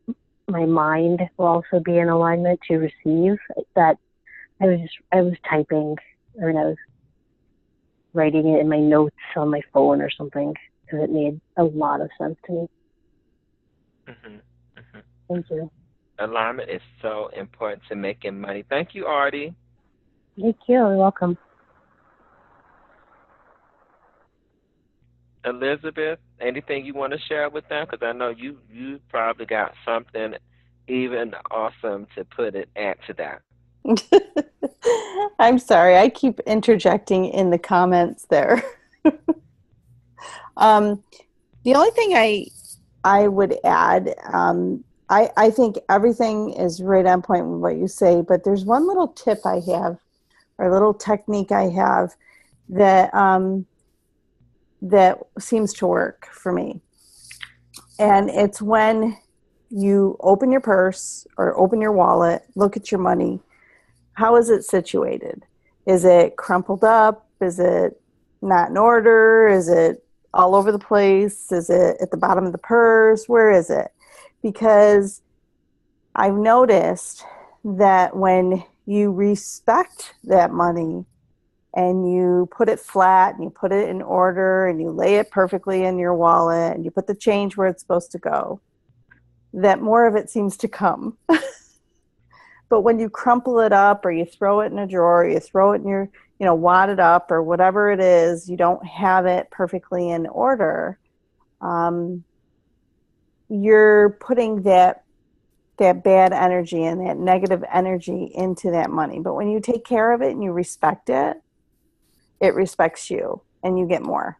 my mind will also be in alignment to receive that. I was typing, or I was writing it in my notes on my phone or something because it made a lot of sense to me. Hmm. Hmm. Thank you. Alignment is so important to making money. Thank you, Artie. Thank you. You're welcome. Elizabeth, anything you want to share with them? Because I know you probably got something even awesome to put it add to that. I'm sorry, I keep interjecting in the comments there. um, the only thing I would add, I think everything is right on point with what you say, but there's one little tip I have, or a little technique I have that that seems to work for me. And it's when you open your purse or open your wallet, look at your money. How is it situated? Is it crumpled up? Is it not in order? Is it all over the place? Is it at the bottom of the purse? Where is it? Because I've noticed that when you respect that money and you put it flat and you put it in order and you lay it perfectly in your wallet and you put the change where it's supposed to go, that more of it seems to come. But when you crumple it up or you throw it in a drawer, or you throw it in your, wad it up or whatever it is, you don't have it perfectly in order. You're putting that bad energy and that negative energy into that money. But when you take care of it and you respect it, it respects you and you get more.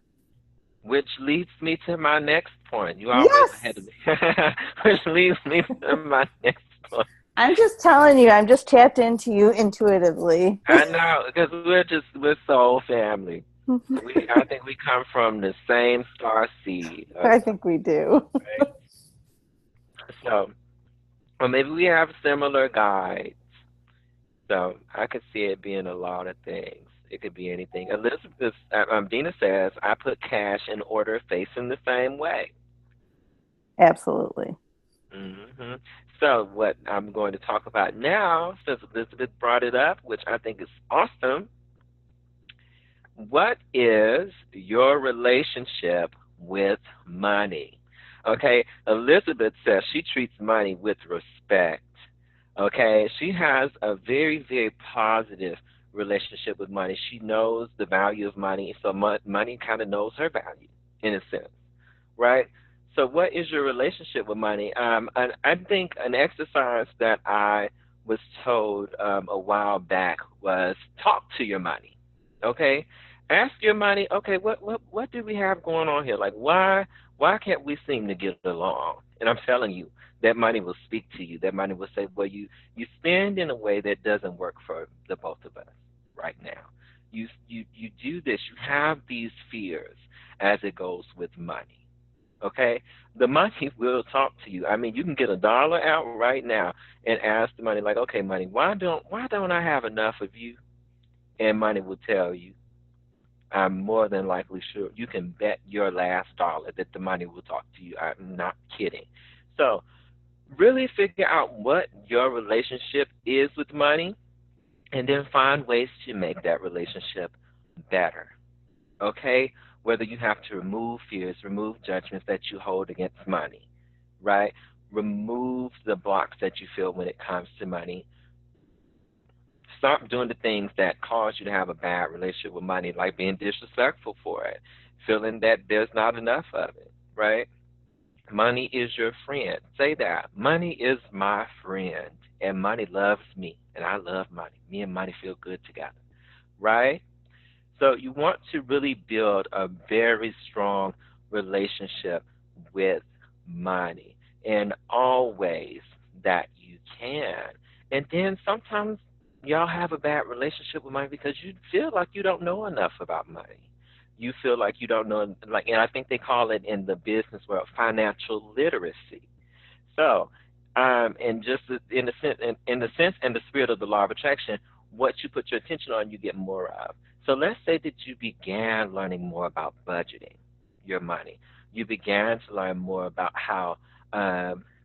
Which leads me to my next point. You always ahead of Yes. me. Which leads me to my next point. I'm just telling you, I'm just tapped into you intuitively. I know, because we're soul family. I think we come from the same star seed. I think we do. Right? So, or maybe we have similar guides. So I could see it being a lot of things. It could be anything. Elizabeth, Dina says, I put cash in order facing the same way. Absolutely. hmm So what I'm going to talk about now, since Elizabeth brought it up, which I think is awesome, what is your relationship with money? Okay, Elizabeth says she treats money with respect. Okay, she has a very, very positive relationship with money. She knows the value of money, so money kind of knows her value in a sense, right? So, what is your relationship with money? I think an exercise that I was told a while back was talk to your money. Okay, ask your money. Okay, what do we have going on here? Like, why can't we seem to get along? And I'm telling you, that money will speak to you. That money will say, well, you spend in a way that doesn't work for the both of us right now. You do this. You have these fears as it goes with money. Okay, the money will talk to you. I mean, you can get $1 out right now and ask the money, like, okay, money, why don't I have enough of you? And money will tell you. I'm more than likely sure you can bet your last dollar that the money will talk to you. I'm not kidding. So really figure out what your relationship is with money, and then find ways to make that relationship better. Okay? Whether you have to remove fears, remove judgments that you hold against money, right? Remove the blocks that you feel when it comes to money. Stop doing the things that cause you to have a bad relationship with money, like being disrespectful for it, feeling that there's not enough of it, right? Money is your friend. Say that. Money is my friend, and money loves me, and I love money. Me and money feel good together, right? So you want to really build a very strong relationship with money in all ways that you can. And then sometimes y'all have a bad relationship with money because you feel like you don't know enough about money. You feel like you don't know, like, and I think they call it in the business world financial literacy. So, and just in the sense and the spirit of the law of attraction, what you put your attention on, you get more of. So let's say that you began learning more about budgeting your money. You began to learn more about how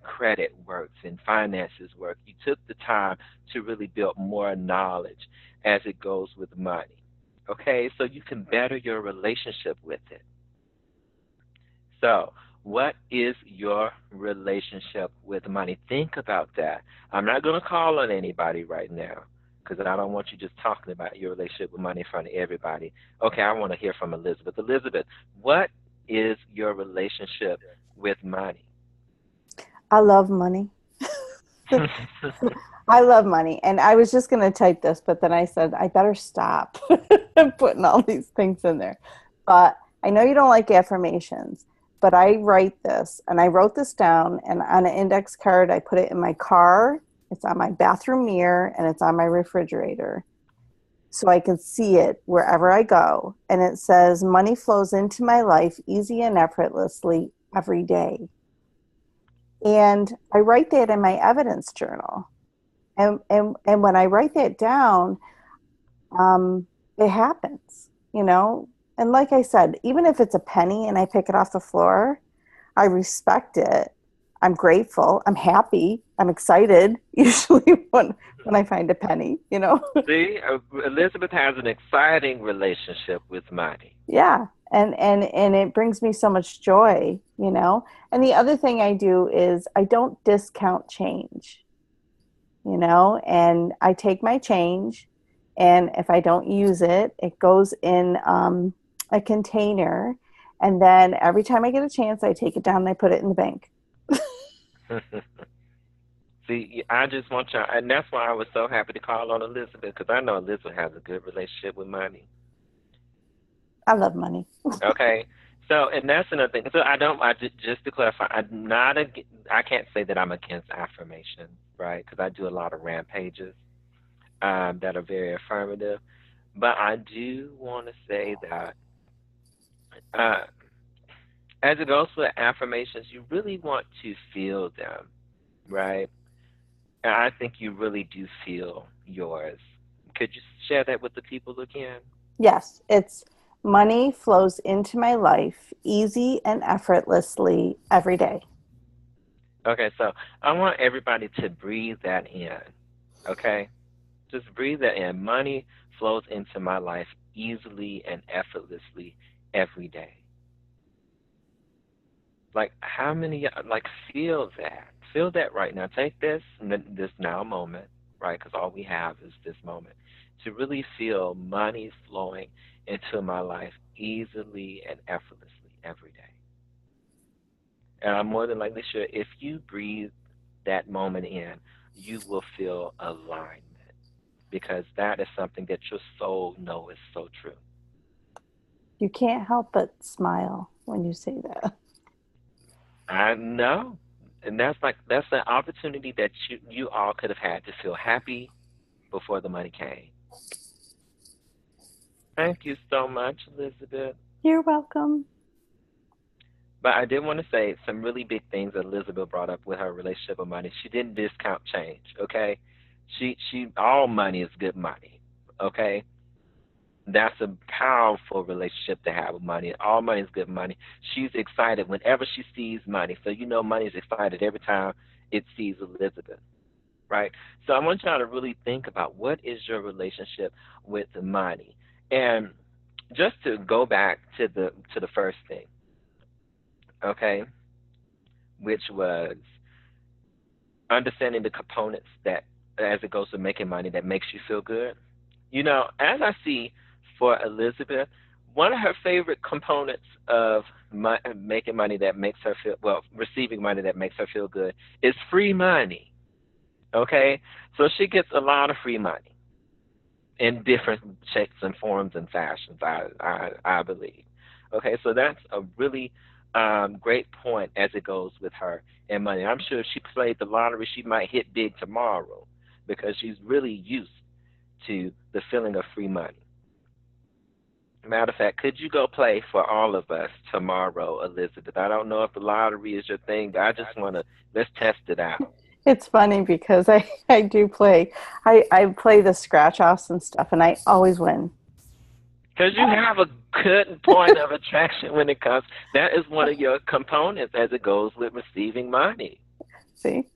credit works and finances work. You took the time to really build more knowledge as it goes with money. Okay, so you can better your relationship with it. So, what is your relationship with money? Think about that. I'm not going to call on anybody right now because I don't want you just talking about your relationship with money in front of everybody. Okay, I want to hear from Elizabeth. Elizabeth, what is your relationship with money? I love money. I love money. And I was just going to type this, but then I said, I better stop putting all these things in there. But I know you don't like affirmations, but I write this, and I wrote this down, and on an index card, I put it in my car. It's on my bathroom mirror, and it's on my refrigerator. So I can see it wherever I go. And it says, money flows into my life easy and effortlessly every day. And I write that in my evidence journal. And when I write that down, it happens, you know. And like I said, even if it's a penny and I pick it off the floor, I respect it. I'm grateful. I'm happy. I'm excited. Usually when I find a penny, you know. See, Elizabeth has an exciting relationship with money. Yeah. And it brings me so much joy, you know. And the other thing I do is I don't discount change, you know, and I take my change, and if I don't use it, it goes in a container, and then every time I get a chance, I take it down and I put it in the bank. See, I just want you, and that's why I was so happy to call on Elizabeth because I know Elizabeth has a good relationship with money. I love money. Okay. So, and that's another thing. So, just to clarify, I can't say that I'm against affirmation, right? Because I do a lot of rampages that are very affirmative. But I do want to say that uh, as it goes with affirmations, you really want to feel them. right? And I think you really do feel yours. Could you share that with the people again? Yes, it's money flows into my life easy and effortlessly every day. Okay, so I want everybody to breathe that in. Okay? Just breathe that in. Money flows into my life easily and effortlessly every day. Like, how many, like, feel that? Feel that right now. Take this now moment, right? Because all we have is this moment to really feel money flowing into my life easily and effortlessly every day. And I'm more than likely sure if you breathe that moment in, you will feel alignment because that is something that your soul knows is so true. You can't help but smile when you say that. I know. And that's an opportunity that you all could have had to feel happy before the money came. Thank you so much, Elizabeth. You're welcome. But I did want to say some really big things that Elizabeth brought up with her relationship with money. She didn't discount change, okay? She all money is good money, okay? That's a powerful relationship to have with money. All money is good money. She's excited whenever she sees money. So you know money is excited every time it sees Elizabeth, right? So I want y'all to really think about what is your relationship with the money. And just to go back to the first thing, okay, which was understanding the components that as it goes to making money that makes you feel good. You know, as I see for Elizabeth, one of her favorite components of making money that makes her feel well, receiving money that makes her feel good is free money. Okay, so she gets a lot of free money in different shapes and forms and fashions. I believe. Okay, so that's a really great point as it goes with her and money. I'm sure if she played the lottery, she might hit big tomorrow because she's really used to the feeling of free money. Matter of fact, could you go play for all of us tomorrow, Elizabeth? I don't know if the lottery is your thing, but I just want to let's test it out. It's funny because I do play. I play the scratch offs and stuff, and I always win. Because you have a good point of attraction when it comes. That is one of your components as it goes with receiving money. See?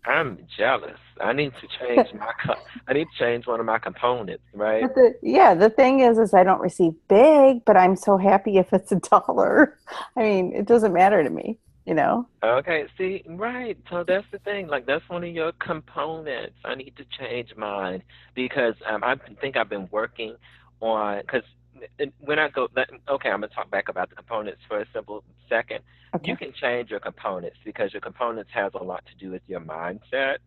I'm jealous. I need to change I need to change one of my components, right? But the thing is I don't receive big, but I'm so happy if it's $1. I mean, it doesn't matter to me, you know? Okay, see, right. So that's the thing. Like that's one of your components. I need to change mine because I think I've been working on because when I go, okay, I'm gonna talk back about the components for a simple second. You Okay. can change your components because your components has a lot to do with your mindset,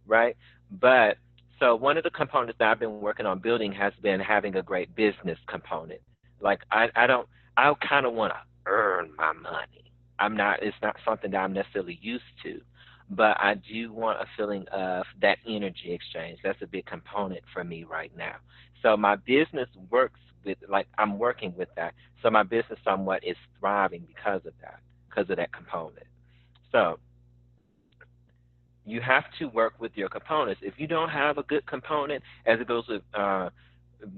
right? But so one of the components that I've been working on building has been having a great business component. Like I don't, I kind of want to earn my money. I'm not. It's not something that I'm necessarily used to, but I do want a feeling of that energy exchange. That's a big component for me right now. So my business works with like I'm working with that. So my business somewhat is thriving because of that component. So you have to work with your components. If you don't have a good component as it goes with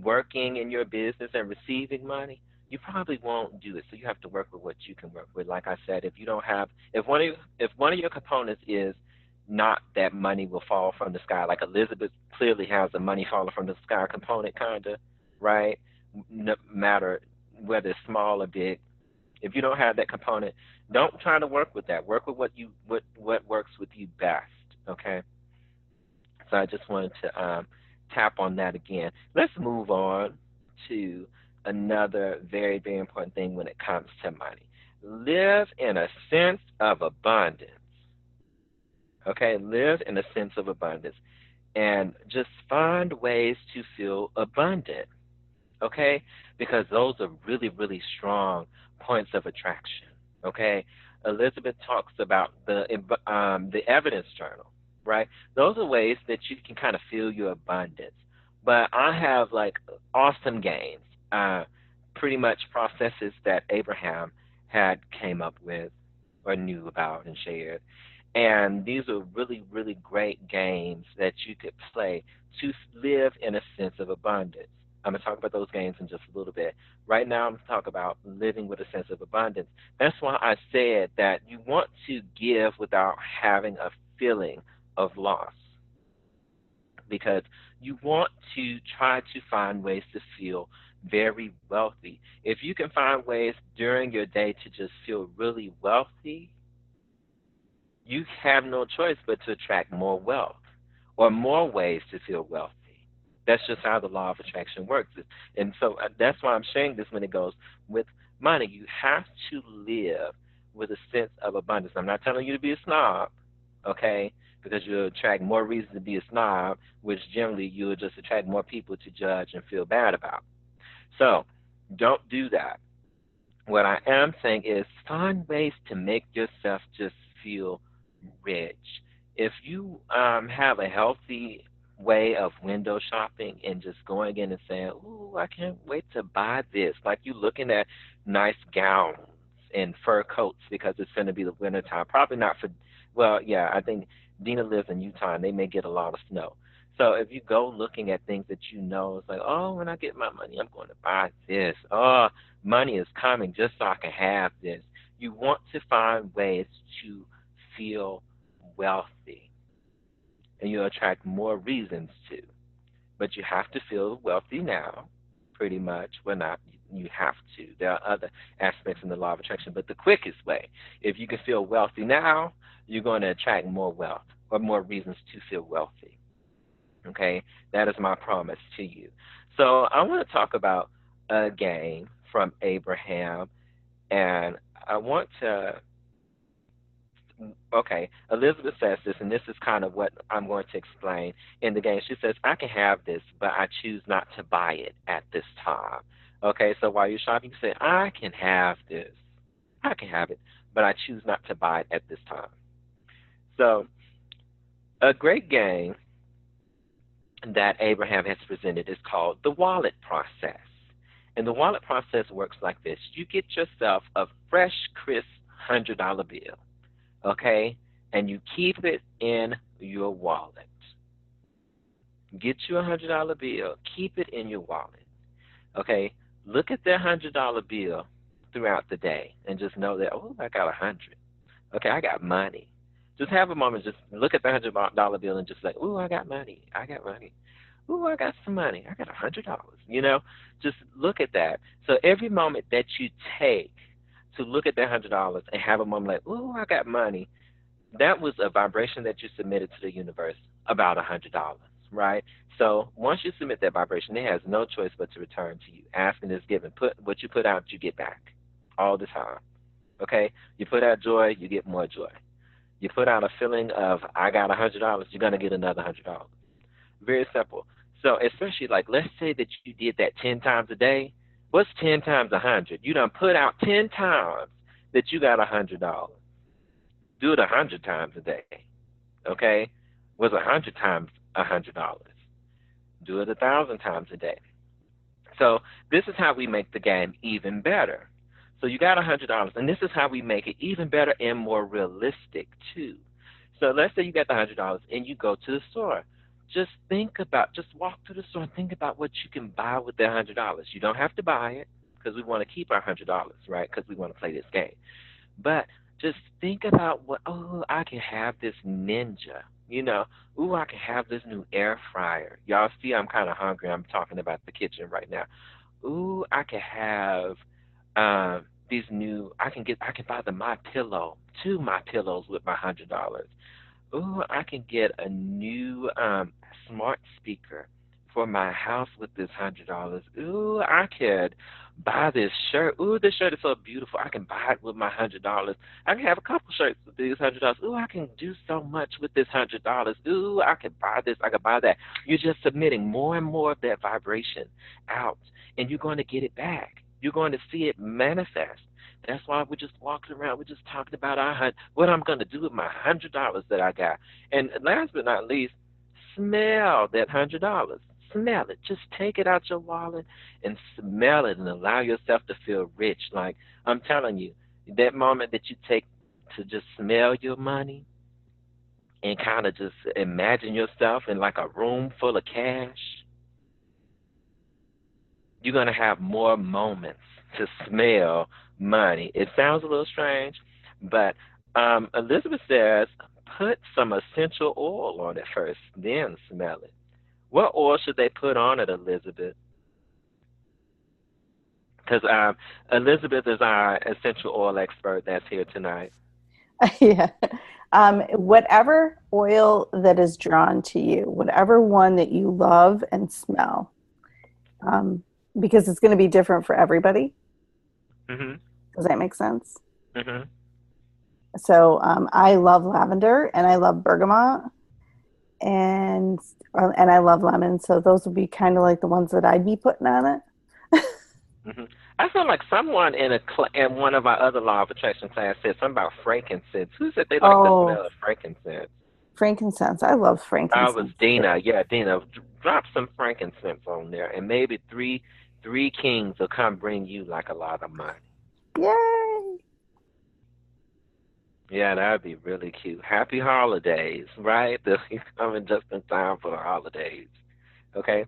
working in your business and receiving money, you probably won't do it. So you have to work with what you can work with. Like I said, if you don't have, if one of your components is not that money will fall from the sky, like Elizabeth clearly has a money falling from the sky component, kinda, right? No matter whether it's small or big. If you don't have that component, don't try to work with that. Work with what works with you best. Okay. So I just wanted to tap on that again. Let's move on to another very important thing when it comes to money. Live in a sense of abundance. Okay, live in a sense of abundance and just find ways to feel abundant. Okay, because those are really strong points of attraction. Okay, Elizabeth talks about the evidence journal, right? Those are ways that you can kind of feel your abundance. But I have like awesome games, pretty much processes that Abraham had came up with or knew about and shared. And these are really, really great games that you could play to live in a sense of abundance. I'm going to talk about those games in just a little bit. Right now, I'm going to talk about living with a sense of abundance. That's why I said that you want to give without having a feeling of loss, because you want to try to find ways to feel very wealthy. If you can find ways during your day to just feel really wealthy, you have no choice but to attract more wealth or more ways to feel wealthy. That's just how the law of attraction works. And so that's why I'm sharing this when it goes with money. You have to live with a sense of abundance. I'm not telling you to be a snob, okay? Because you'll attract more reasons to be a snob, which generally you'll just attract more people to judge and feel bad about. So don't do that. What I am saying is find ways to make yourself just feel rich. If you have a healthy way of window shopping and just going in and saying, "Ooh, I can't wait to buy this," like you looking at nice gowns and fur coats because it's going to be the winter time. Probably not for, well, yeah, I think Dina lives in Utah and they may get a lot of snow. So if you go looking at things that you know, it's like, oh, when I get my money, I'm going to buy this. Oh, money is coming just so I can have this. You want to find ways to feel wealthy, and you'll attract more reasons to. But you have to feel wealthy now, pretty much. Well, not you have to. There are other aspects in the law of attraction, but the quickest way, if you can feel wealthy now, you're going to attract more wealth or more reasons to feel wealthy. Okay, that is my promise to you. So I want to talk about a game from Abraham, and I want to. Okay, Elizabeth says this, and this is kind of what I'm going to explain in the game. She says, I can have this, but I choose not to buy it at this time. Okay, so while you're shopping, you say, I can have this. I can have it, but I choose not to buy it at this time. So, a great game that Abraham has presented is called the wallet process. And the wallet process works like this: you get yourself a fresh, crisp $100 bill, okay? And you keep it in your wallet. Get you $100 bill, keep it in your wallet, okay? Look at that $100 bill throughout the day and just know that, oh, I got 100. Okay, I got money. Just have a moment, just look at the $100 bill and just say, oh, I got money. I got money. Oh, I got some money. I got $100. Just look at that. So every moment that you take to look at that $100 and have a moment like, oh, I got money, that was a vibration that you submitted to the universe about $100, right? So once you submit that vibration, it has no choice but to return to you. Asking is given. Put what you put out, you get back all the time. Okay? You put out joy, you get more joy. You put out a feeling of I got $100, you're gonna get another $100. Very simple. So especially like let's say that you did that 10 times a day. What's 10 times 100? You done put out 10 times that you got $100. Do it 100 times a day. Okay? Was 100 times $100? Do it 1,000 times a day. So this is how we make the game even better. So you got $100, and this is how we make it even better and more realistic too. So let's say you got the $100 and you go to the store. Just walk through the store and think about what you can buy with that $100. You don't have to buy it because we want to keep our $100, right? Because we want to play this game. But just think about what, oh, I can have this Ninja, ooh, I can have this new air fryer. Y'all see, I'm kind of hungry. I'm talking about the kitchen right now. Ooh, I can have I can buy the My Pillow, 2 My Pillows with my $100. Ooh, I can get a new smart speaker for my house with this $100. Ooh, I could buy this shirt. Ooh, this shirt is so beautiful. I can buy it with my $100. I can have a couple shirts with these $100. Ooh, I can do so much with this $100. Ooh, I can buy this. I can buy that. You're just submitting more and more of that vibration out, and you're going to get it back. You're going to see it manifest. That's why we're just walking around. We're just talking about what I'm going to do with my $100 that I got. And last but not least, smell that $100. Smell it. Just take it out your wallet and smell it and allow yourself to feel rich. Like I'm telling you, that moment that you take to just smell your money, and kind of just imagine yourself in like a room full of cash, you're going to have more moments to smell money. It sounds a little strange, but Elizabeth says put some essential oil on it first, then smell it. What oil should they put on it, Elizabeth? Because Elizabeth is our essential oil expert that's here tonight. Yeah. Whatever oil that is drawn to you, whatever one that you love and smell, um, because it's going to be different for everybody. Mhm. Does that make sense? Mhm. So I love lavender and I love bergamot and I love lemon. So those would be kind of like the ones that I'd be putting on it. Mhm. I feel like someone in one of our other law of attraction class said something about frankincense. Who said they like the Oh, smell of frankincense? frankincense. I love I was frankincense too. Dina. Yeah, Dina. Drop some frankincense on there, and maybe three kings will come bring you like a lot of money. Yay! Yeah, that'd be really cute. Happy holidays, right? They'll be coming just in time for the holidays. Okay,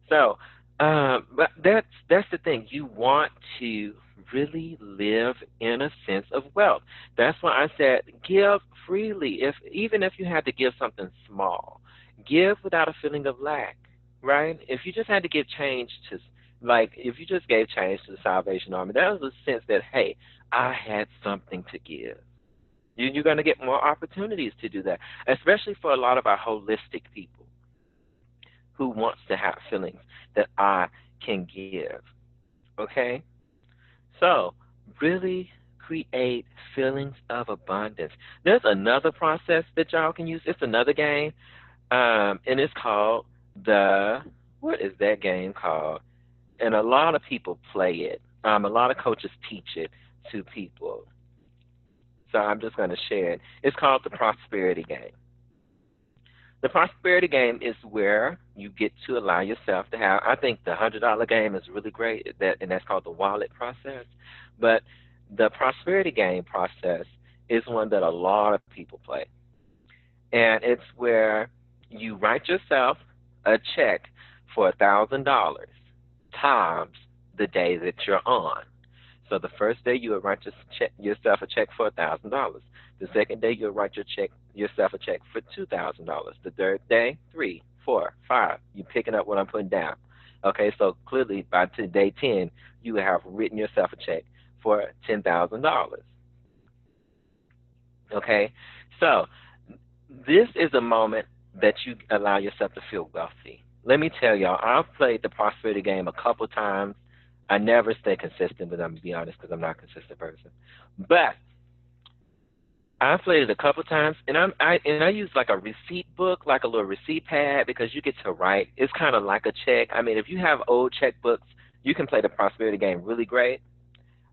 so but that's the thing. You want to really live in a sense of wealth. That's why I said give freely. If even if you had to give something small, give without a feeling of lack. Right? If you just had to give change to, like, if you just gave change to the Salvation Army, that was a sense that hey, I had something to give. You're going to get more opportunities to do that, especially for a lot of our holistic people who wants to have feelings that I can give. Okay? So, really create feelings of abundance. There's another process that y'all can use. It's another game, and it's called the, what is that game called? And a lot of people play it. A lot of coaches teach it to people. So I'm just going to share it. It's called the prosperity game. The prosperity game is where you get to allow yourself to have. I think the $100 game is really great. And that's called the wallet process. But the prosperity game process is one that a lot of people play, and it's where you write yourself a check for $1,000 times the day that you're on. So the first day you will write yourself a check for $1,000. The second day you'll write yourself a check for $2,000. The third day, three, four, five. You picking up what I'm putting down. Okay, so clearly by day 10, you have written yourself a check for $10,000. Okay, so this is a moment that you allow yourself to feel wealthy. Let me tell y'all, I've played the prosperity game a couple times. I never stay consistent, but I'm gonna be honest because I'm not a consistent person. But I played it a couple times, and I use like a receipt book, like a little receipt pad, because you get to write. It's kind of like a check. I mean, if you have old checkbooks, you can play the prosperity game really great.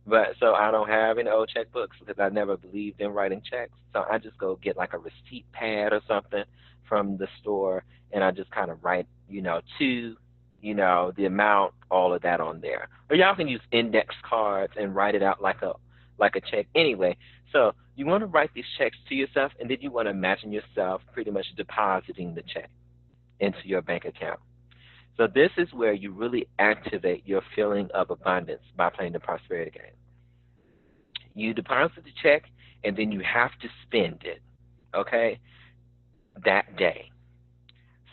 But so I don't have any old checkbooks because I never believed in writing checks. So I just go get like a receipt pad or something from the store, and I just kind of write, the amount, all of that on there. Or y'all can use index cards and write it out like a check. Anyway, so you want to write these checks to yourself, and then you want to imagine yourself pretty much depositing the check into your bank account. So this is where you really activate your feeling of abundance by playing the prosperity game. You deposit the check, and then you have to spend it, okay, that day.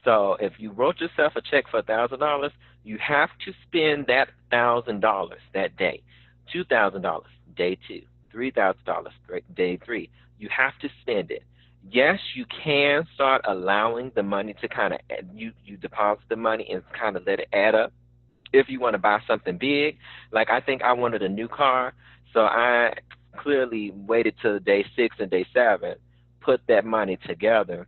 So if you wrote yourself a check for $1,000, you have to spend that $1,000 that day. $2,000 day two. $3,000 day three. You have to spend it. Yes, you can start allowing the money to kind of you deposit the money and kind of let it add up. If you want to buy something big, like I think I wanted a new car, so I clearly waited till day 6 and day 7, put that money together,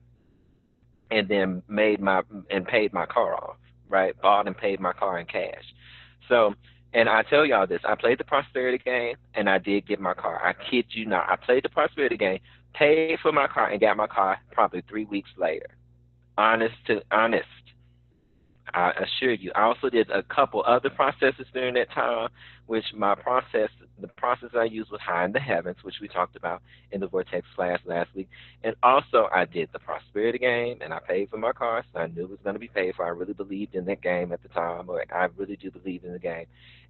and then paid my car off, right? Bought and paid my car in cash. So, and I tell y'all this, I played the prosperity game and I did get my car. I kid you not. I played the prosperity game, paid for my car, and got my car probably 3 weeks later. Honest to honest. I assure you. I also did a couple other processes during that time, which the process I used was High in the Heavens, which we talked about in the Vortex class last week. And also I did the Prosperity Game, and I paid for my car, so I knew it was going to be paid for. I really believed in that game at the time, or I really do believe in the game.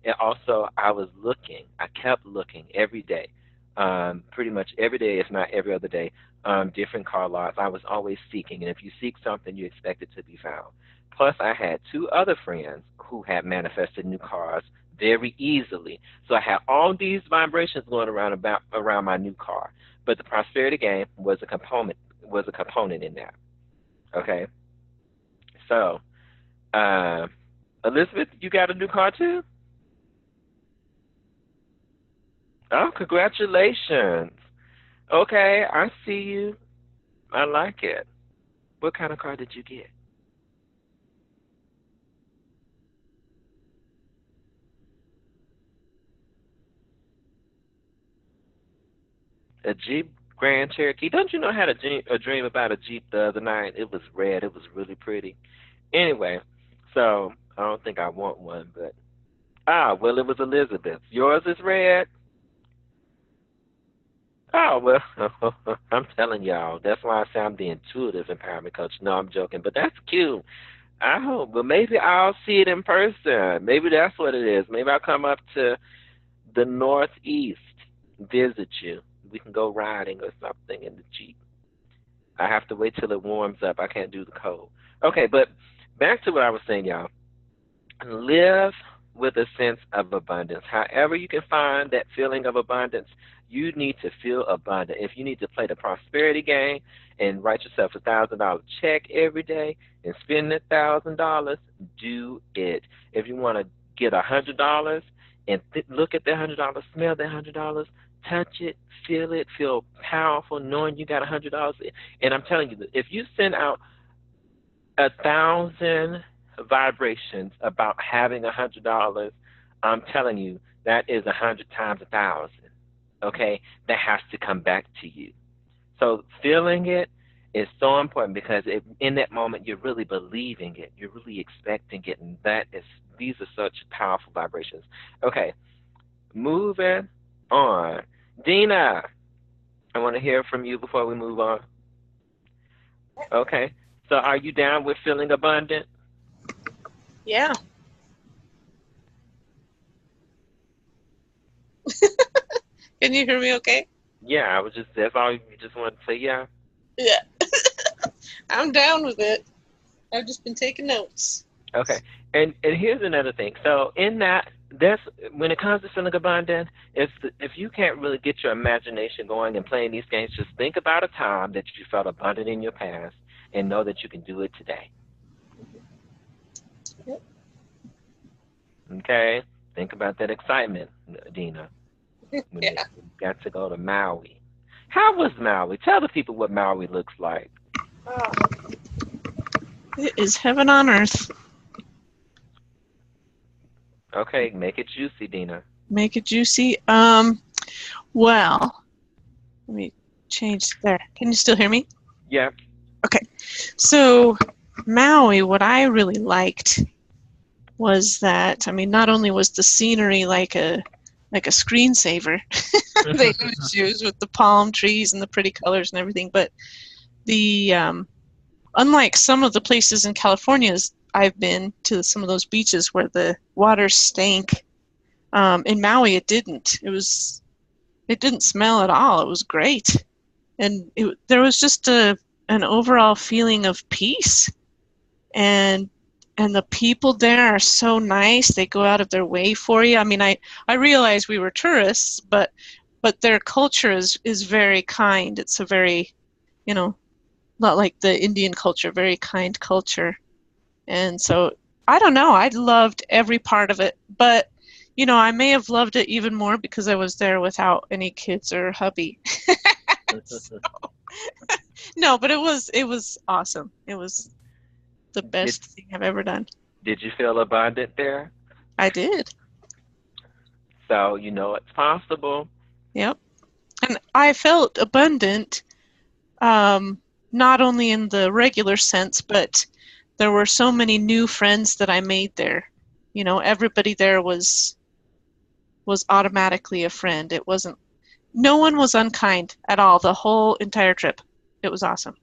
And also I kept looking every day, pretty much every day, if not every other day, different car lots. I was always seeking, and if you seek something, you expect it to be found. Plus, I had two other friends who had manifested new cars very easily. So I had all these vibrations going around my new car. But the prosperity game was a component in that. Okay. So, uh, Elizabeth, you got a new car too? Oh, congratulations. Okay, I see you. I like it. What kind of car did you get? A Jeep Grand Cherokee. Don't you know I had a dream about a Jeep the other night? It was red. It was really pretty. Anyway, so I don't think I want one, but well, it was Elizabeth. Yours is red. Oh well, I'm telling y'all. That's why I say I'm the intuitive empowerment coach. No, I'm joking, but that's cute. I hope, but maybe I'll see it in person. Maybe that's what it is. Maybe I'll come up to the Northeast, visit you. We can go riding or something in the Jeep. I have to wait till it warms up. I can't do the cold. Okay, but back to what I was saying, y'all. Live with a sense of abundance. However, you can find that feeling of abundance, you need to feel abundant. If you need to play the prosperity game and write yourself $1,000 check every day and spend $1,000, do it. If you want to get $100 and look at that $100, smell that $100, touch it, feel powerful, knowing you got $100. And I'm telling you, if you send out 1,000 vibrations about having $100, I'm telling you that is 100 times 1,000. Okay, that has to come back to you. So feeling it is so important because in that moment you're really believing it, you're really expecting it, and these are such powerful vibrations. Okay, moving on. Dina, I want to hear from you before we move on. Okay, so are you down with feeling abundant? Yeah. Can you hear me okay? Yeah, that's all you just wanted to say, yeah? Yeah. I'm down with it. I've just been taking notes. Okay. And here's another thing. So in that, that's when it comes to feeling abundant, if you can't really get your imagination going and playing these games, just think about a time that you felt abundant in your past and know that you can do it today. Yep. Okay? Think about that excitement, Dina, when Yeah. you got to go to Maui. How was Maui? Tell the people what Maui looks like. Oh. It is heaven on earth. Okay, make it juicy, Dina. Make it juicy. Well, let me change there. Can you still hear me? Yeah. Okay. So Maui, what I really liked was that, I mean, not only was the scenery like a screensaver they would choose with the palm trees and the pretty colors and everything, but the unlike some of the places in California, I've been to some of those beaches where the water stank. In Maui, it didn't. It didn't smell at all. It was great, and there was just an overall feeling of peace, and the people there are so nice. They go out of their way for you. I mean, I realize we were tourists, but their culture is very kind. It's a very, not like the Indian culture, very kind culture. And so, I don't know, I loved every part of it, but I may have loved it even more because I was there without any kids or hubby. So, no, but it was awesome. It was the best thing I've ever done. Did you feel abundant there? I did. So you know it's possible. Yep. And I felt abundant, not only in the regular sense, but there were so many new friends that I made there. Everybody there was automatically a friend. It wasn't No one was unkind at all the whole entire trip. It was awesome.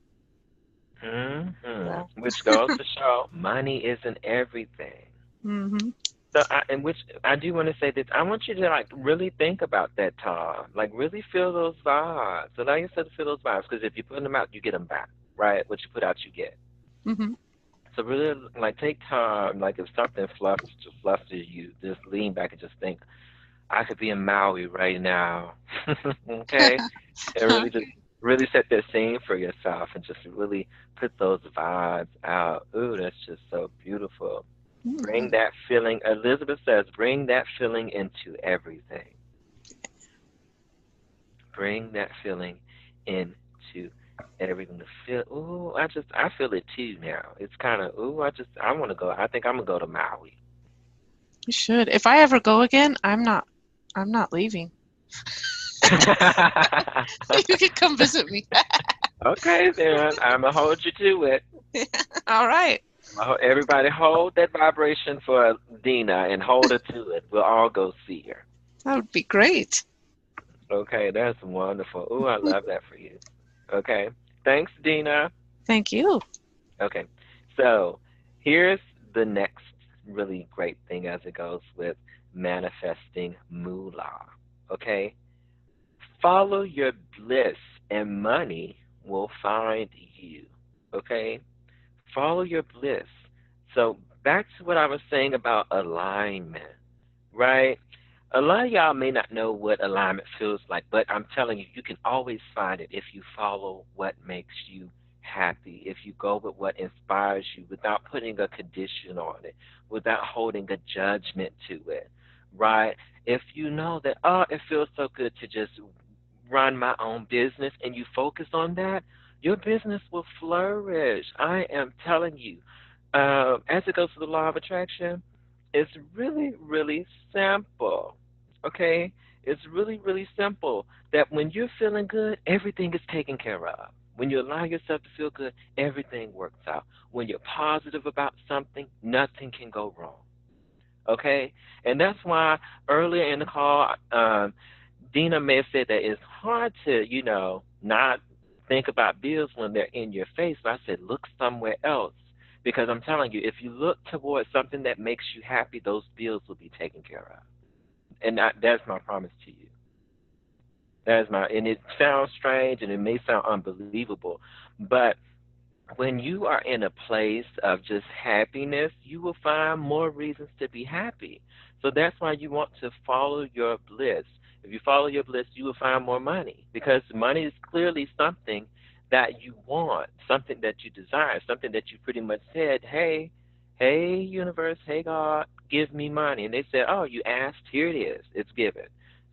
Hmm. Yeah. Which goes to show money isn't everything. Mhm. So, and which I do want to say that I want you to like really think about that, Tom. Like really feel those vibes. Allow yourself to feel those vibes because if you put them out, you get them back, right? What you put out, you get. Mhm. So really, like take time. Like if something flusters you, just lean back and just think, I could be in Maui right now. Okay, and really just really set that scene for yourself and just really put those vibes out. Ooh, that's just so beautiful. Bring Mhm. that feeling. Elizabeth says, bring that feeling into everything. Bring that feeling into everything. To feel. Ooh, I feel it too now. It's kind of ooh. I want to go. I think I'm gonna go to Maui. You should. If I ever go again, I'm not leaving. You can come visit me. Okay, then I'm gonna hold you to it. All right. Everybody hold that vibration for Dina and hold her to it. We'll all go see her. That would be great. Okay, that's wonderful. Ooh, I love that for you. Okay, thanks, Dina. Thank you. Okay, so here's the next really great thing as it goes with manifesting moolah. Okay, follow your bliss and money will find you. Okay, follow your bliss. So back to what I was saying about alignment, right? A lot of y'all may not know what alignment feels like, but I'm telling you, you can always find it if you follow what makes you happy, if you go with what inspires you without putting a condition on it, without holding a judgment to it, right? If you know that, oh, it feels so good to just run my own business and you focus on that, your business will flourish. I am telling you. As it goes to the law of attraction, it's really, really simple. Okay? It's really, really simple that when you're feeling good, everything is taken care of. When you allow yourself to feel good, everything works out. When you're positive about something, nothing can go wrong. Okay? And that's why earlier in the call, Dina may have said that it's hard to, not think about bills when they're in your face. But I said, look somewhere else. Because I'm telling you, if you look towards something that makes you happy, those bills will be taken care of. And that's my promise to you. And it sounds strange and it may sound unbelievable, but when you are in a place of just happiness, you will find more reasons to be happy. So that's why you want to follow your bliss. If you follow your bliss, you will find more money because money is clearly something that you want, something that you desire, something that you pretty much said, hey, hey, universe, hey, God, give me money. And they said, oh, you asked, here it is, it's given.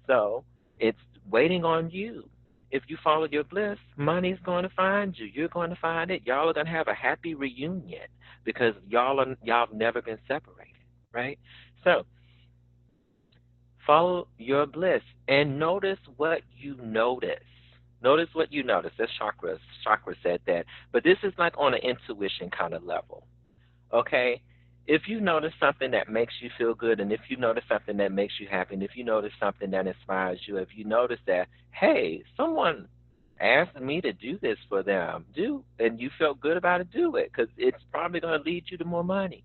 So it's waiting on you. If you follow your bliss, money's going to find you. You're going to find it. Y'all are going to have a happy reunion because y'all have never been separated, right? So follow your bliss and notice what you notice. Notice what you notice. That's chakras. Chakra said that, but this is like on an intuition kind of level. Okay? If you notice something that makes you feel good, and if you notice something that makes you happy, and if you notice something that inspires you, if you notice that, hey, someone asked me to do this for them, and you felt good about it, do it, because it's probably going to lead you to more money.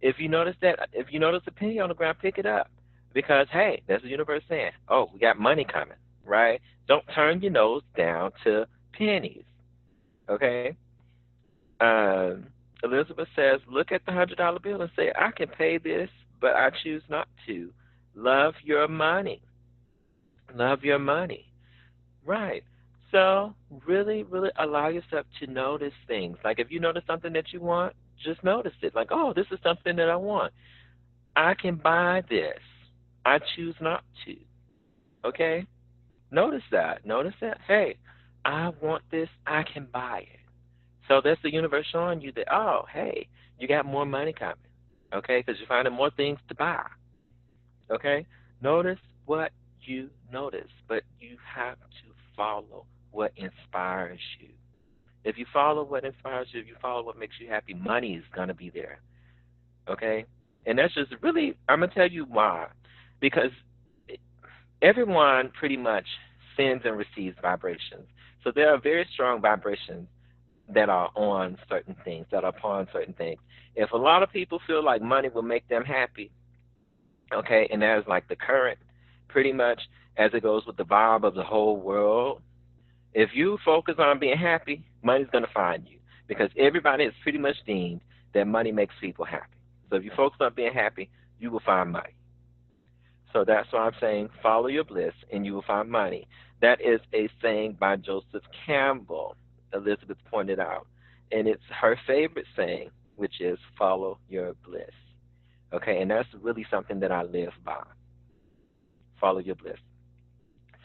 If you notice a penny on the ground, pick it up, because hey, that's the universe saying, oh, we got money coming, right? Don't turn your nose down to pennies, okay? Um, Elizabeth says, look at the $100 bill and say, I can pay this, but I choose not to. Love your money. Love your money. Right. So really, really allow yourself to notice things. Like if you notice something that you want, just notice it. Like, oh, this is something that I want. I can buy this. I choose not to. Okay? Notice that. Notice that. Hey, I want this. I can buy it. So that's the universe showing you that, oh, hey, you got more money coming, okay, because you're finding more things to buy, okay? Notice what you notice, but you have to follow what inspires you. If you follow what inspires you, if you follow what makes you happy, money is going to be there. Okay? And that's just really, I'm going to tell you why. Because everyone pretty much sends and receives vibrations. So there are very strong vibrations that are on certain things, that are upon certain things. If a lot of people feel like money will make them happy, okay, and that is like the current, pretty much as it goes with the vibe of the whole world, if you focus on being happy, money's going to find you because everybody is pretty much deemed that money makes people happy. So if you focus on being happy, you will find money. So that's why I'm saying follow your bliss and you will find money. That is a saying by Joseph Campbell, Elizabeth pointed out. And it's her favorite saying, which is follow your bliss. Okay, and that's really something that I live by. Follow your bliss.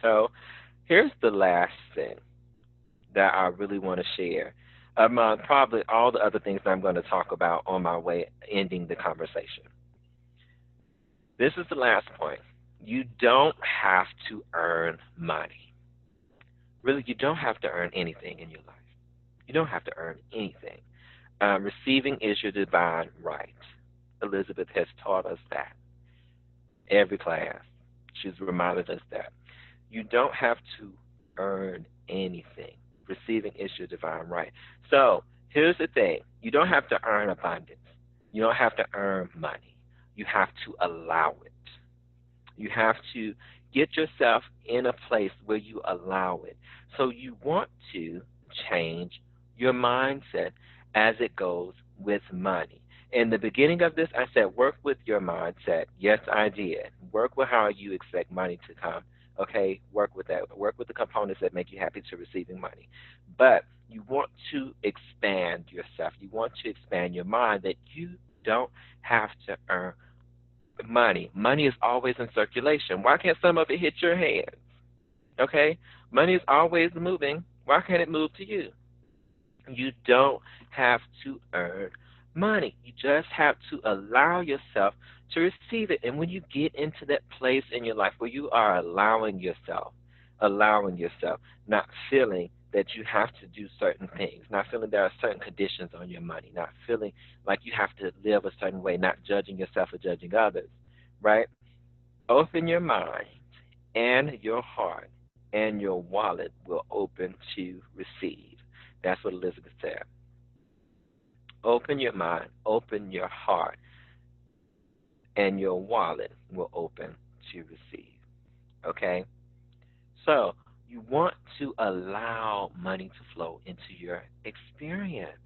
So here's the last thing that I really want to share. Probably all the other things that I'm going to talk about on my way ending the conversation. This is the last point. You don't have to earn money. Really, you don't have to earn anything in your life. You don't have to earn anything. Receiving is your divine right. Elizabeth has taught us that every class. She's reminded us that. You don't have to earn anything. Receiving is your divine right. So here's the thing. You don't have to earn abundance. You don't have to earn money. You have to allow it. You have to get yourself in a place where you allow it. So you want to change your mindset as it goes with money. In the beginning of this, I said, work with your mindset. Yes, I did. Work with how you expect money to come. Okay, work with that. Work with the components that make you happy to receiving money. But you want to expand yourself. You want to expand your mind that you don't have to earn money. Money is always in circulation. Why can't some of it hit your hands? Okay? Money is always moving. Why can't it move to you? You don't have to earn money. You just have to allow yourself to receive it. And when you get into that place in your life where you are allowing yourself, not feeling that you have to do certain things, not feeling there are certain conditions on your money, not feeling like you have to live a certain way, not judging yourself or judging others, right? Open your mind and your heart, and your wallet will open to receive. That's what Elizabeth said. Open your mind, open your heart, and your wallet will open to receive. Okay? So, you want to allow money to flow into your experience.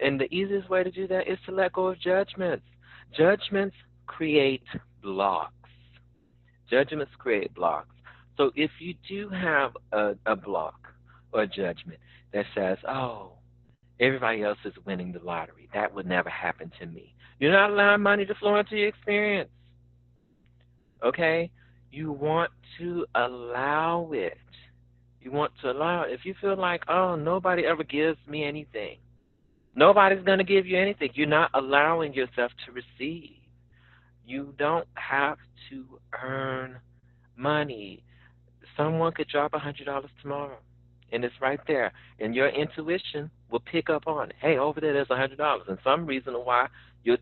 And the easiest way to do that is to let go of judgments. Judgments create blocks. Judgments create blocks. So if you do have a block or a judgment that says, oh, everybody else is winning the lottery, that would never happen to me. You're not allowing money to flow into your experience. Okay? You want to allow it. You want to allow it. If you feel like, oh, nobody ever gives me anything, nobody's going to give you anything, you're not allowing yourself to receive. You don't have to earn money. Someone could drop $100 tomorrow, and it's right there, and your intuition will pick up on it. Hey, over there's $100, and some reason why you're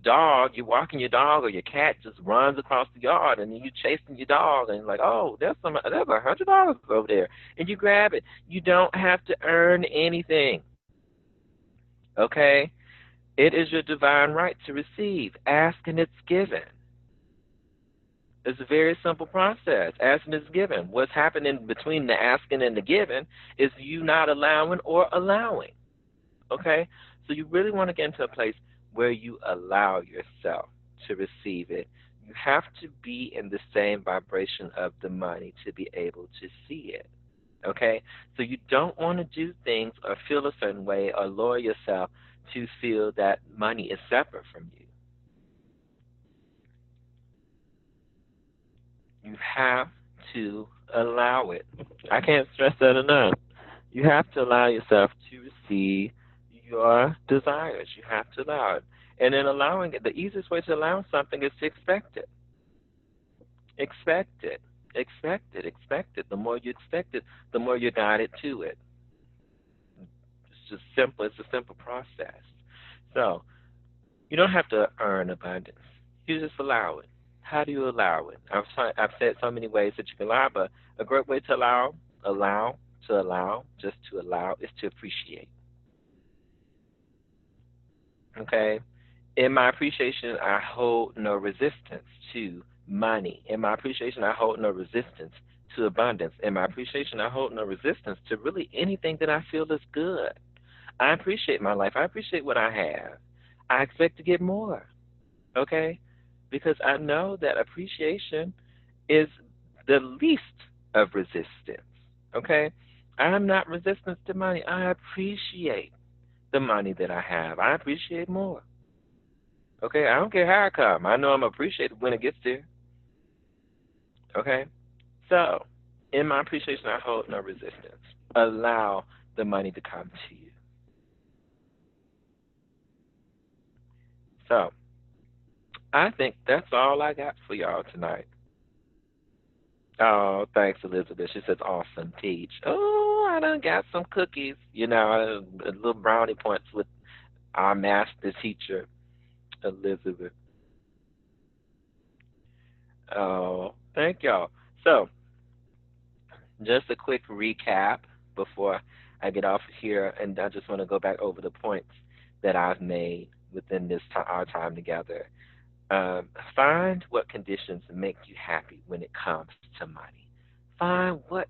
walking your dog, or your cat just runs across the yard, and then you chasing your dog, and you're like, oh, there's $100 over there, and you grab it. You don't have to earn anything. Okay, it is your divine right to receive. Ask and it's given. It's a very simple process. Asking is given. What's happening between the asking and the giving is you not allowing or allowing. Okay? So you really want to get into a place where you allow yourself to receive it. You have to be in the same vibration of the money to be able to see it. Okay? So you don't want to do things or feel a certain way or lower yourself to feel that money is separate from you. You have to allow it. I can't stress that enough. You have to allow yourself to receive your desires. You have to allow it. And in allowing it, the easiest way to allow something is to expect it. Expect it. Expect it. Expect it. The more you expect it, the more you're guided to it. just simple. It's a simple process. So you don't have to earn abundance. You just allow it. How do you allow it? I've said so many ways that you can allow, but a great way to allow, just to allow, is to appreciate. Okay? In my appreciation, I hold no resistance to money. In my appreciation, I hold no resistance to abundance. In my appreciation, I hold no resistance to really anything that I feel is good. I appreciate my life. I appreciate what I have. I expect to get more. Okay? Because I know that appreciation is the least of resistance. Okay? I'm not resistant to money. I appreciate the money that I have. I appreciate more. Okay? I don't care how it comes. I know I'm appreciated when it gets there. Okay? So, in my appreciation, I hold no resistance. Allow the money to come to you. So, I think that's all I got for y'all tonight. Oh, thanks, Elizabeth. She says, awesome, Peach. Oh, I done got some cookies. A little brownie points with our master teacher, Elizabeth. Oh, thank y'all. So, just a quick recap before I get off here, and I just want to go back over the points that I've made within our time together. Find what conditions make you happy when it comes to money. Find what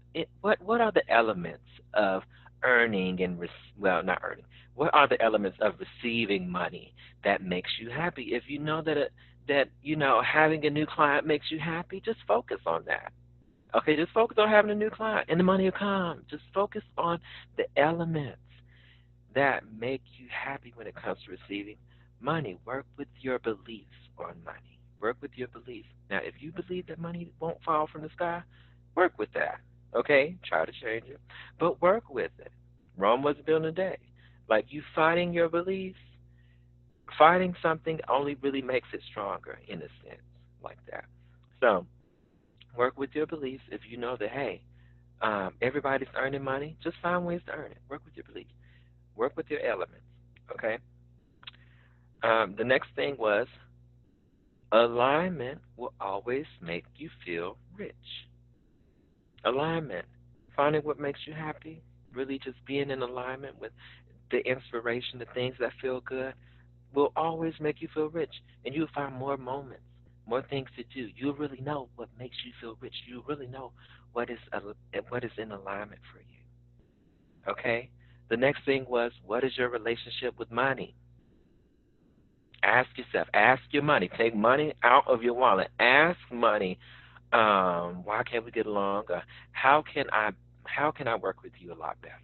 are the elements of earning and well, not earning. What are the elements of receiving money that makes you happy? If you know that having a new client makes you happy, just focus on that. Okay, just focus on having a new client, and the money will come. Just focus on the elements that make you happy when it comes to receiving money. Work with your beliefs on money. Work with your beliefs. Now, if you believe that money won't fall from the sky, work with that. Okay? Try to change it, but work with it. Rome wasn't built in a day. Like you fighting your beliefs, fighting something only really makes it stronger in a sense, like that. So, work with your beliefs. If you know that, hey, everybody's earning money, just find ways to earn it. Work with your beliefs. Work with your elements. Okay? The next thing was alignment will always make you feel rich. Alignment, finding what makes you happy, really just being in alignment with the inspiration, the things that feel good, will always make you feel rich. And you'll find more moments, more things to do. You'll really know what makes you feel rich. You'll really know what is in alignment for you. Okay? The next thing was, what is your relationship with money? Ask yourself, ask your money. Take money out of your wallet. Ask money, why can't we get along? How can I work with you a lot better?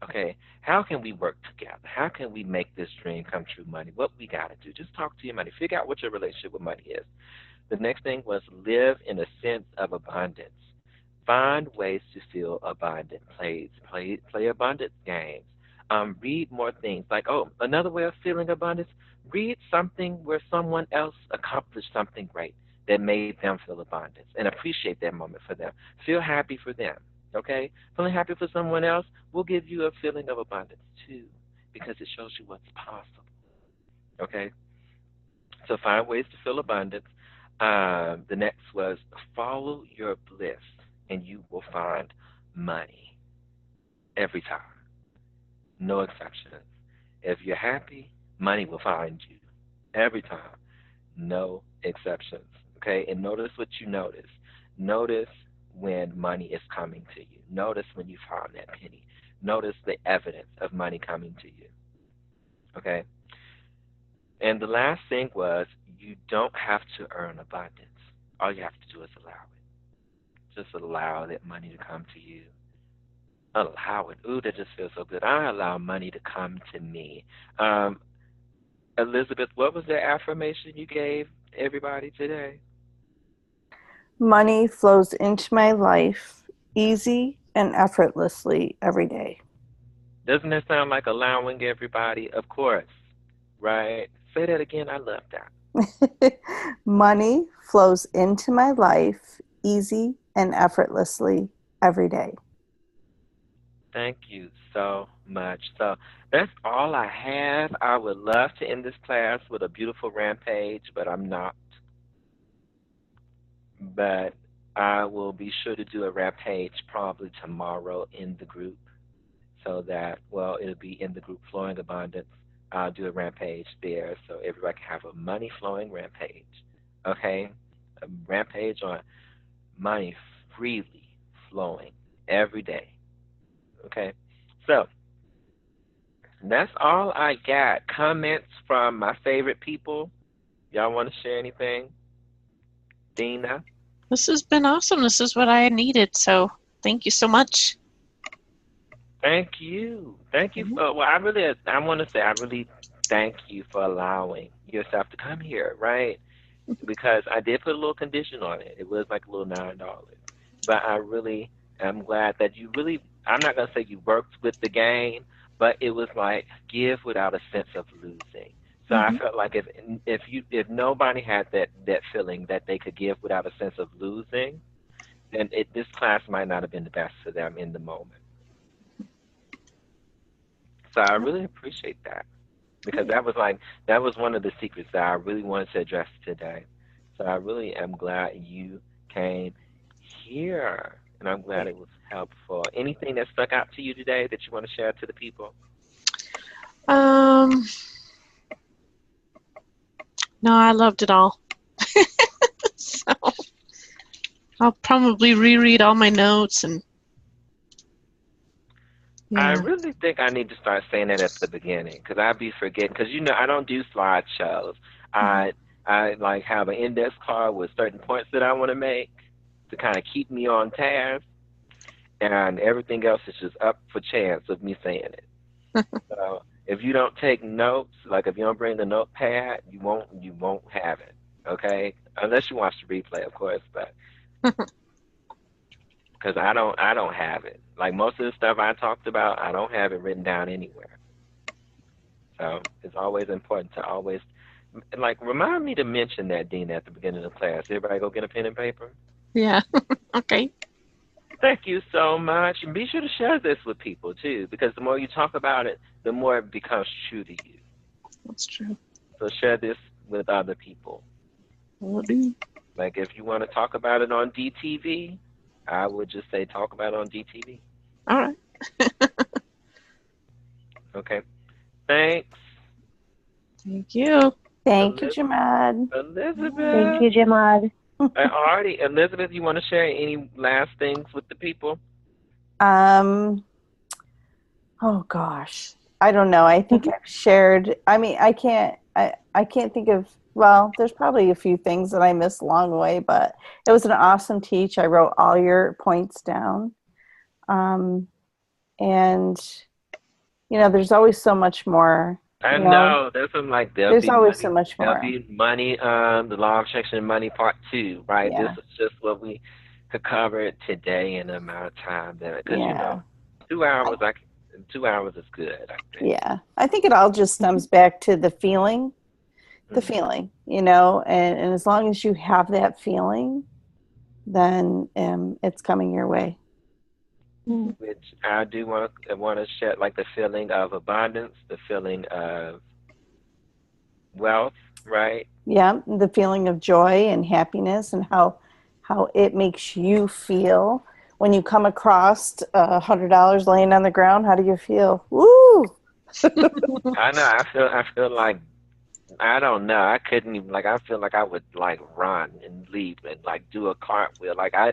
Okay, how can we work together? How can we make this dream come true? Money, what we got to do? Just talk to your money. Figure out what your relationship with money is. The next thing was live in a sense of abundance. Find ways to feel abundant. Play abundance games. Read more things. Like, oh, another way of feeling abundance, read something where someone else accomplished something great that made them feel abundance and appreciate that moment for them. Feel happy for them. Okay? Feeling happy for someone else will give you a feeling of abundance too, because it shows you what's possible. Okay? So find ways to feel abundance. The next was follow your bliss, and you will find money every time, no exceptions. If you're happy, money will find you every time, no exceptions. Okay, and notice what you notice. Notice when money is coming to you. Notice when you find that penny. Notice the evidence of money coming to you. Okay, and the last thing was you don't have to earn abundance. All you have to do is allow it. Just allow that money to come to you. Allow it. Ooh, that just feels so good. I allow money to come to me. Um, Elizabeth, what was the affirmation you gave everybody today? Money flows into my life easy and effortlessly every day. Doesn't that sound like allowing everybody? Of course, right? Say that again. I love that. Money flows into my life easy and effortlessly every day. Thank you so much. So that's all I have. I would love to end this class with a beautiful rampage, but I'm not. But I will be sure to do a rampage probably tomorrow in the group so that, well, it'll be in the group Flowing Abundance. I'll do a rampage there so everybody can have a money flowing rampage. Okay? A rampage on money freely flowing every day. Okay? So that's all I got. Comments from my favorite people. Y'all want to share anything? Dina? This has been awesome. This is what I needed. So thank you so much. Thank you. Thank you for, well, I want to say, I really thank you for allowing yourself to come here, right? Because I did put a little condition on it. It was like a little $9. But I really am glad that you really, I'm not going to say you worked with the game, but it was like give without a sense of losing. So I felt like if nobody had that feeling that they could give without a sense of losing, then this class might not have been the best for them in the moment. So I really appreciate that because that was one of the secrets that I really wanted to address today. So I really am glad you came here, and I'm glad it was helpful. Anything that stuck out to you today that you want to share to the people? Um, no, I loved it all. So I'll probably reread all my notes and I yeah. really think I need to start saying that at the beginning because I'd be forgetting. Because I don't do slideshows. I like have an index card with certain points that I want to make to kind of keep me on task, and everything else is just up for chance of me saying it. So if you don't take notes, like if you don't bring the notepad, you won't have it. Okay, unless you watch the replay, of course. But because I don't have it. Like most of the stuff I talked about, I don't have it written down anywhere. So it's always important to always like remind me to mention that, Dina, at the beginning of class. Everybody go get a pen and paper. Yeah. Okay. Thank you so much. And be sure to share this with people too, because the more you talk about it, the more it becomes true to you. That's true. So share this with other people. Will do. Like if you want to talk about it on DTV, I would just say talk about it on DTV. All right. Okay. Thanks. Thank you. Thank you, Jamad. Thank Elizabeth. you, Jamad. Alrighty, Elizabeth, you want to share any last things with the people? Oh gosh, I don't know. I think I've shared. I mean, I can't think of. Well, there's probably a few things that I missed along the way, but it was an awesome teach. I wrote all your points down, and there's always so much more. I know there's some like There's always so much there'll more. be money, the law of attraction and money part 2, right? Yeah. This is just what we could cover today in the amount of time that because Yeah. 2 hours 2 hours is good, I think. Yeah. I think it all just stems back to the feeling, and as long as you have that feeling, then it's coming your way. Which I do want to share, like the feeling of abundance, the feeling of wealth, right? Yeah, the feeling of joy and happiness and how it makes you feel when you come across $100 laying on the ground. How do you feel? Woo! I know. I feel like I don't know. I couldn't even like. I feel like I would like run and leap and like do a cartwheel. Like I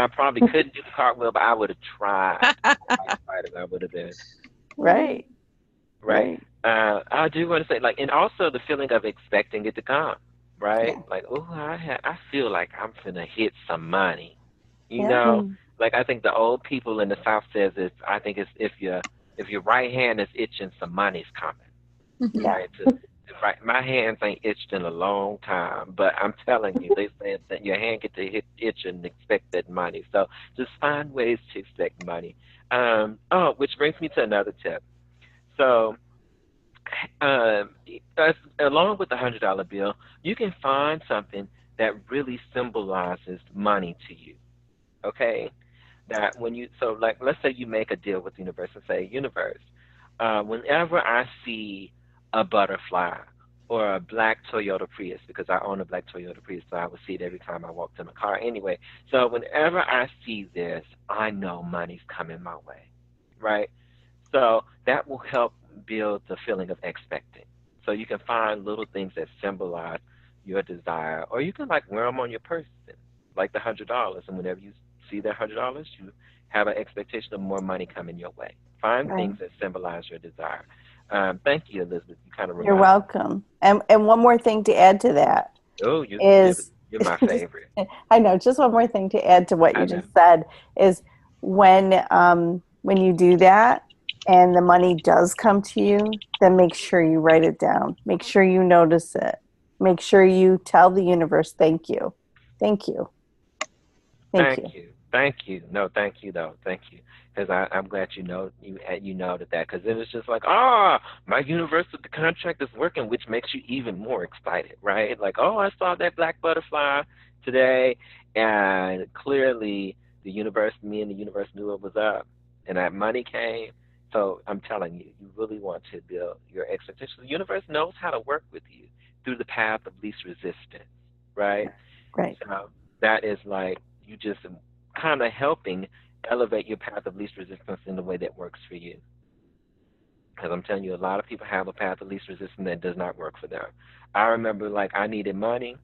probably couldn't do the cartwheel, but I would have tried. I would have been Right. right. I do want to say like, and also the feeling of expecting it to come, right? Yeah. Like, oh, I feel like I'm finna hit some money, you Yeah. know. Like I think the old people in the South says it's. I think it's if your right hand is itching, some money's coming. Yeah. Right? Right, my hands ain't itched in a long time, but I'm telling you, they say that your hand get to itch and expect that money. So just find ways to expect money. Which brings me to another tip. So, along with the $100 bill, you can find something that really symbolizes money to you. Okay, that when you, so like, let's say you make a deal with the universe and say, universe, whenever I see a butterfly or a black Toyota Prius, because I own a black Toyota Prius, so I would see it every time I walked in my car anyway. So whenever I see this, I know money's coming my way, right? So that will help build the feeling of expecting. So you can find little things that symbolize your desire, or you can like wear them on your person, like the $100. And whenever you see that $100, you have an expectation of more money coming your way. Find Right. things that symbolize your desire. Thank you, Elizabeth. You kind of You're remind me. welcome. And one more thing to add to that Oh, is you're my just, favorite. I know, just one more thing to add to what I you know. just said is when you do that and the money does come to you, then make sure you write it down. Make sure you notice it. Make sure you tell the universe, thank you. Thank you. Thank Thank you. you. Thank you. No, thank you though. Thank you. Because I'm glad you noted that. Because then it's just like, my universal contract is working, which makes you even more excited, right? Like, oh, I saw that black butterfly today, and clearly me and the universe knew it was up, and that money came. So I'm telling you, you really want to build your expectations. The universe knows how to work with you through the path of least resistance, right? Right. So that is like you just kind of helping elevate your path of least resistance in the way that works for you. Because I'm telling you, a lot of people have a path of least resistance that does not work for them. I remember, like, I needed money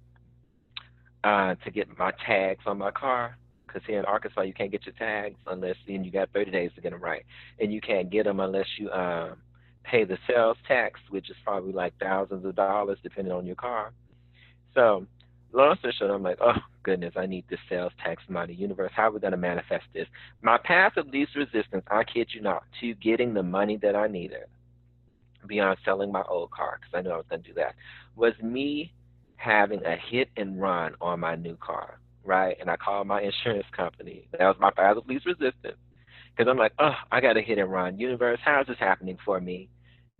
to get my tags on my car. Because here in Arkansas, you can't get your tags unless then you got 30 days to get them right, and you can't get them unless you pay the sales tax, which is probably like thousands of dollars depending on your car. So, long story short, I'm like, oh goodness, I need this sales tax money. Universe, how are we going to manifest this? My path of least resistance, I kid you not, to getting the money that I needed beyond selling my old car, because I knew I was going to do that, was me having a hit and run on my new car, right? And I called my insurance company. That was my path of least resistance. Because I'm like, oh, I got a hit and run. Universe, how is this happening for me?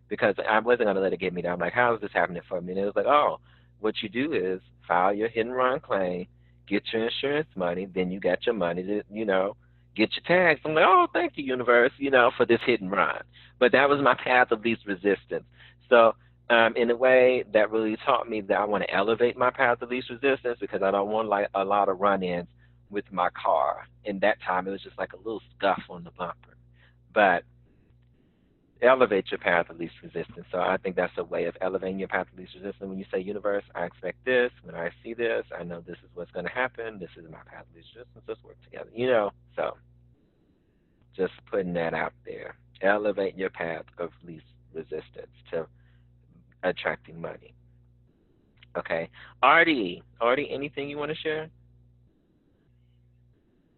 Because I wasn't going to let it get me down. I'm like, how is this happening for me? And it was like, oh, what you do is file your hit and run claim, get your insurance money, then you got your money to, get your tags. I'm like, oh, thank you, universe, for this hit and run. But that was my path of least resistance. So, in a way, that really taught me that I want to elevate my path of least resistance because I don't want like a lot of run-ins with my car. In that time, it was just like a little scuff on the bumper. But elevate your path of least resistance. So I think that's a way of elevating your path of least resistance. When you say, universe, I expect this. When I see this, I know this is what's going to happen. This is my path of least resistance. Let's work together. So just putting that out there. Elevate your path of least resistance to attracting money. Okay. Artie, anything you want to share?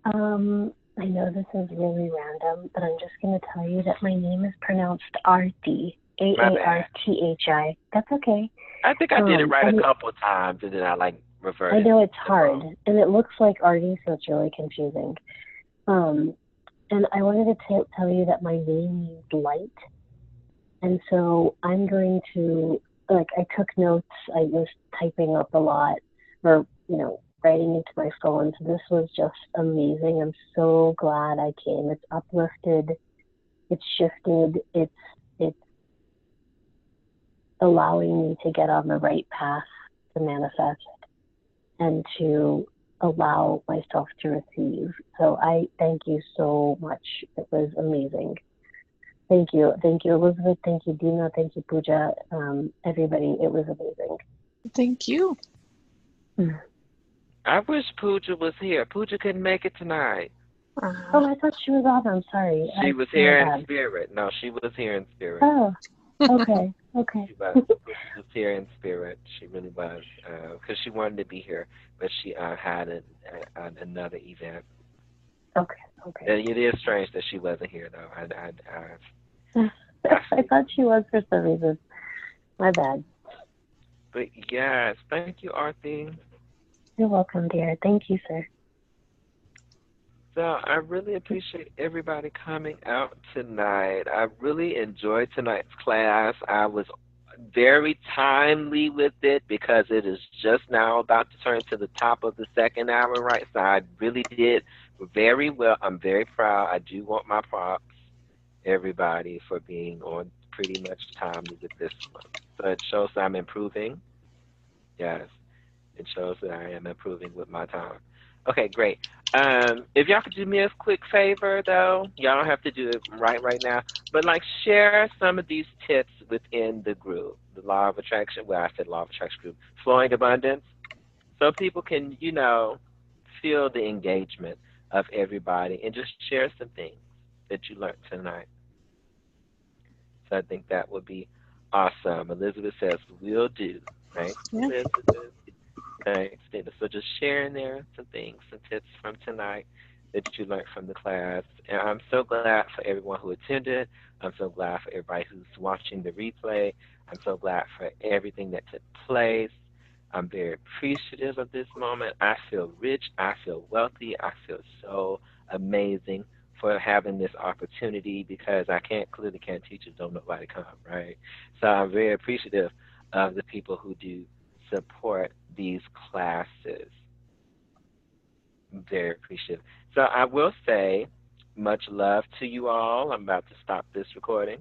I know this is really random, but I'm just going to tell you that my name is pronounced Arti, My bad. Aarthi. That's okay. I think I did it right a And couple of times, and then I like I reverted know it's to hard, wrong. and it looks like Artie, so it's really confusing. Um, and I wanted to tell you that my name means light, and so I'm going to, like, I took notes. I was typing up a lot, or, writing into my phone. So this was just amazing. I'm so glad I came. It's uplifted. It's shifted. It's allowing me to get on the right path to manifest and to allow myself to receive. So I thank you so much. It was amazing. Thank you. Thank you, Elizabeth. Thank you, Dina. Thank you, Pooja. Everybody, it was amazing. Thank you. I wish Pooja was here. Pooja couldn't make it tonight. Uh, Oh, I thought she was on. I'm sorry. She was My here in bad. spirit. No, she was here in spirit. Oh, okay. Okay. She was. Pooja was here in spirit. She really was. Because she wanted to be here, but she had another event. Okay. Okay. And it is strange that she wasn't here, though. I I thought she was for some reason. My bad. But yes, thank you, Arthur. You're welcome, dear. Thank you, sir. So I really appreciate everybody coming out tonight. I really enjoyed tonight's class. I was very timely with it because it is just now about to turn to the top of the second hour, right? So I really did Very well. I'm very proud. I do want my props, everybody, for being on pretty much timely with this one. So it shows that I'm improving. Yes, it shows that I am improving with my time. Okay, great. If y'all could do me a quick favor, though, y'all don't have to do it right now, but like share some of these tips within the group, the Law of Attraction. Well, I said Law of Attraction group, Flowing Abundance, so people can, feel the engagement of everybody and just share some things that you learned tonight. So I think that would be awesome. Elizabeth says, will do. Thanks, Yeah. Elizabeth. Thanks, Dana. So just sharing there some things, some tips from tonight that you learned from the class. And I'm so glad for everyone who attended. I'm so glad for everybody who's watching the replay. I'm so glad for everything that took place. I'm very appreciative of this moment. I feel rich. I feel wealthy. I feel so amazing for having this opportunity because I clearly can't teach if don't nobody come, right? So I'm very appreciative of the people who do support these classes. Very appreciative. So I will say much love to you all. I'm about to stop this recording.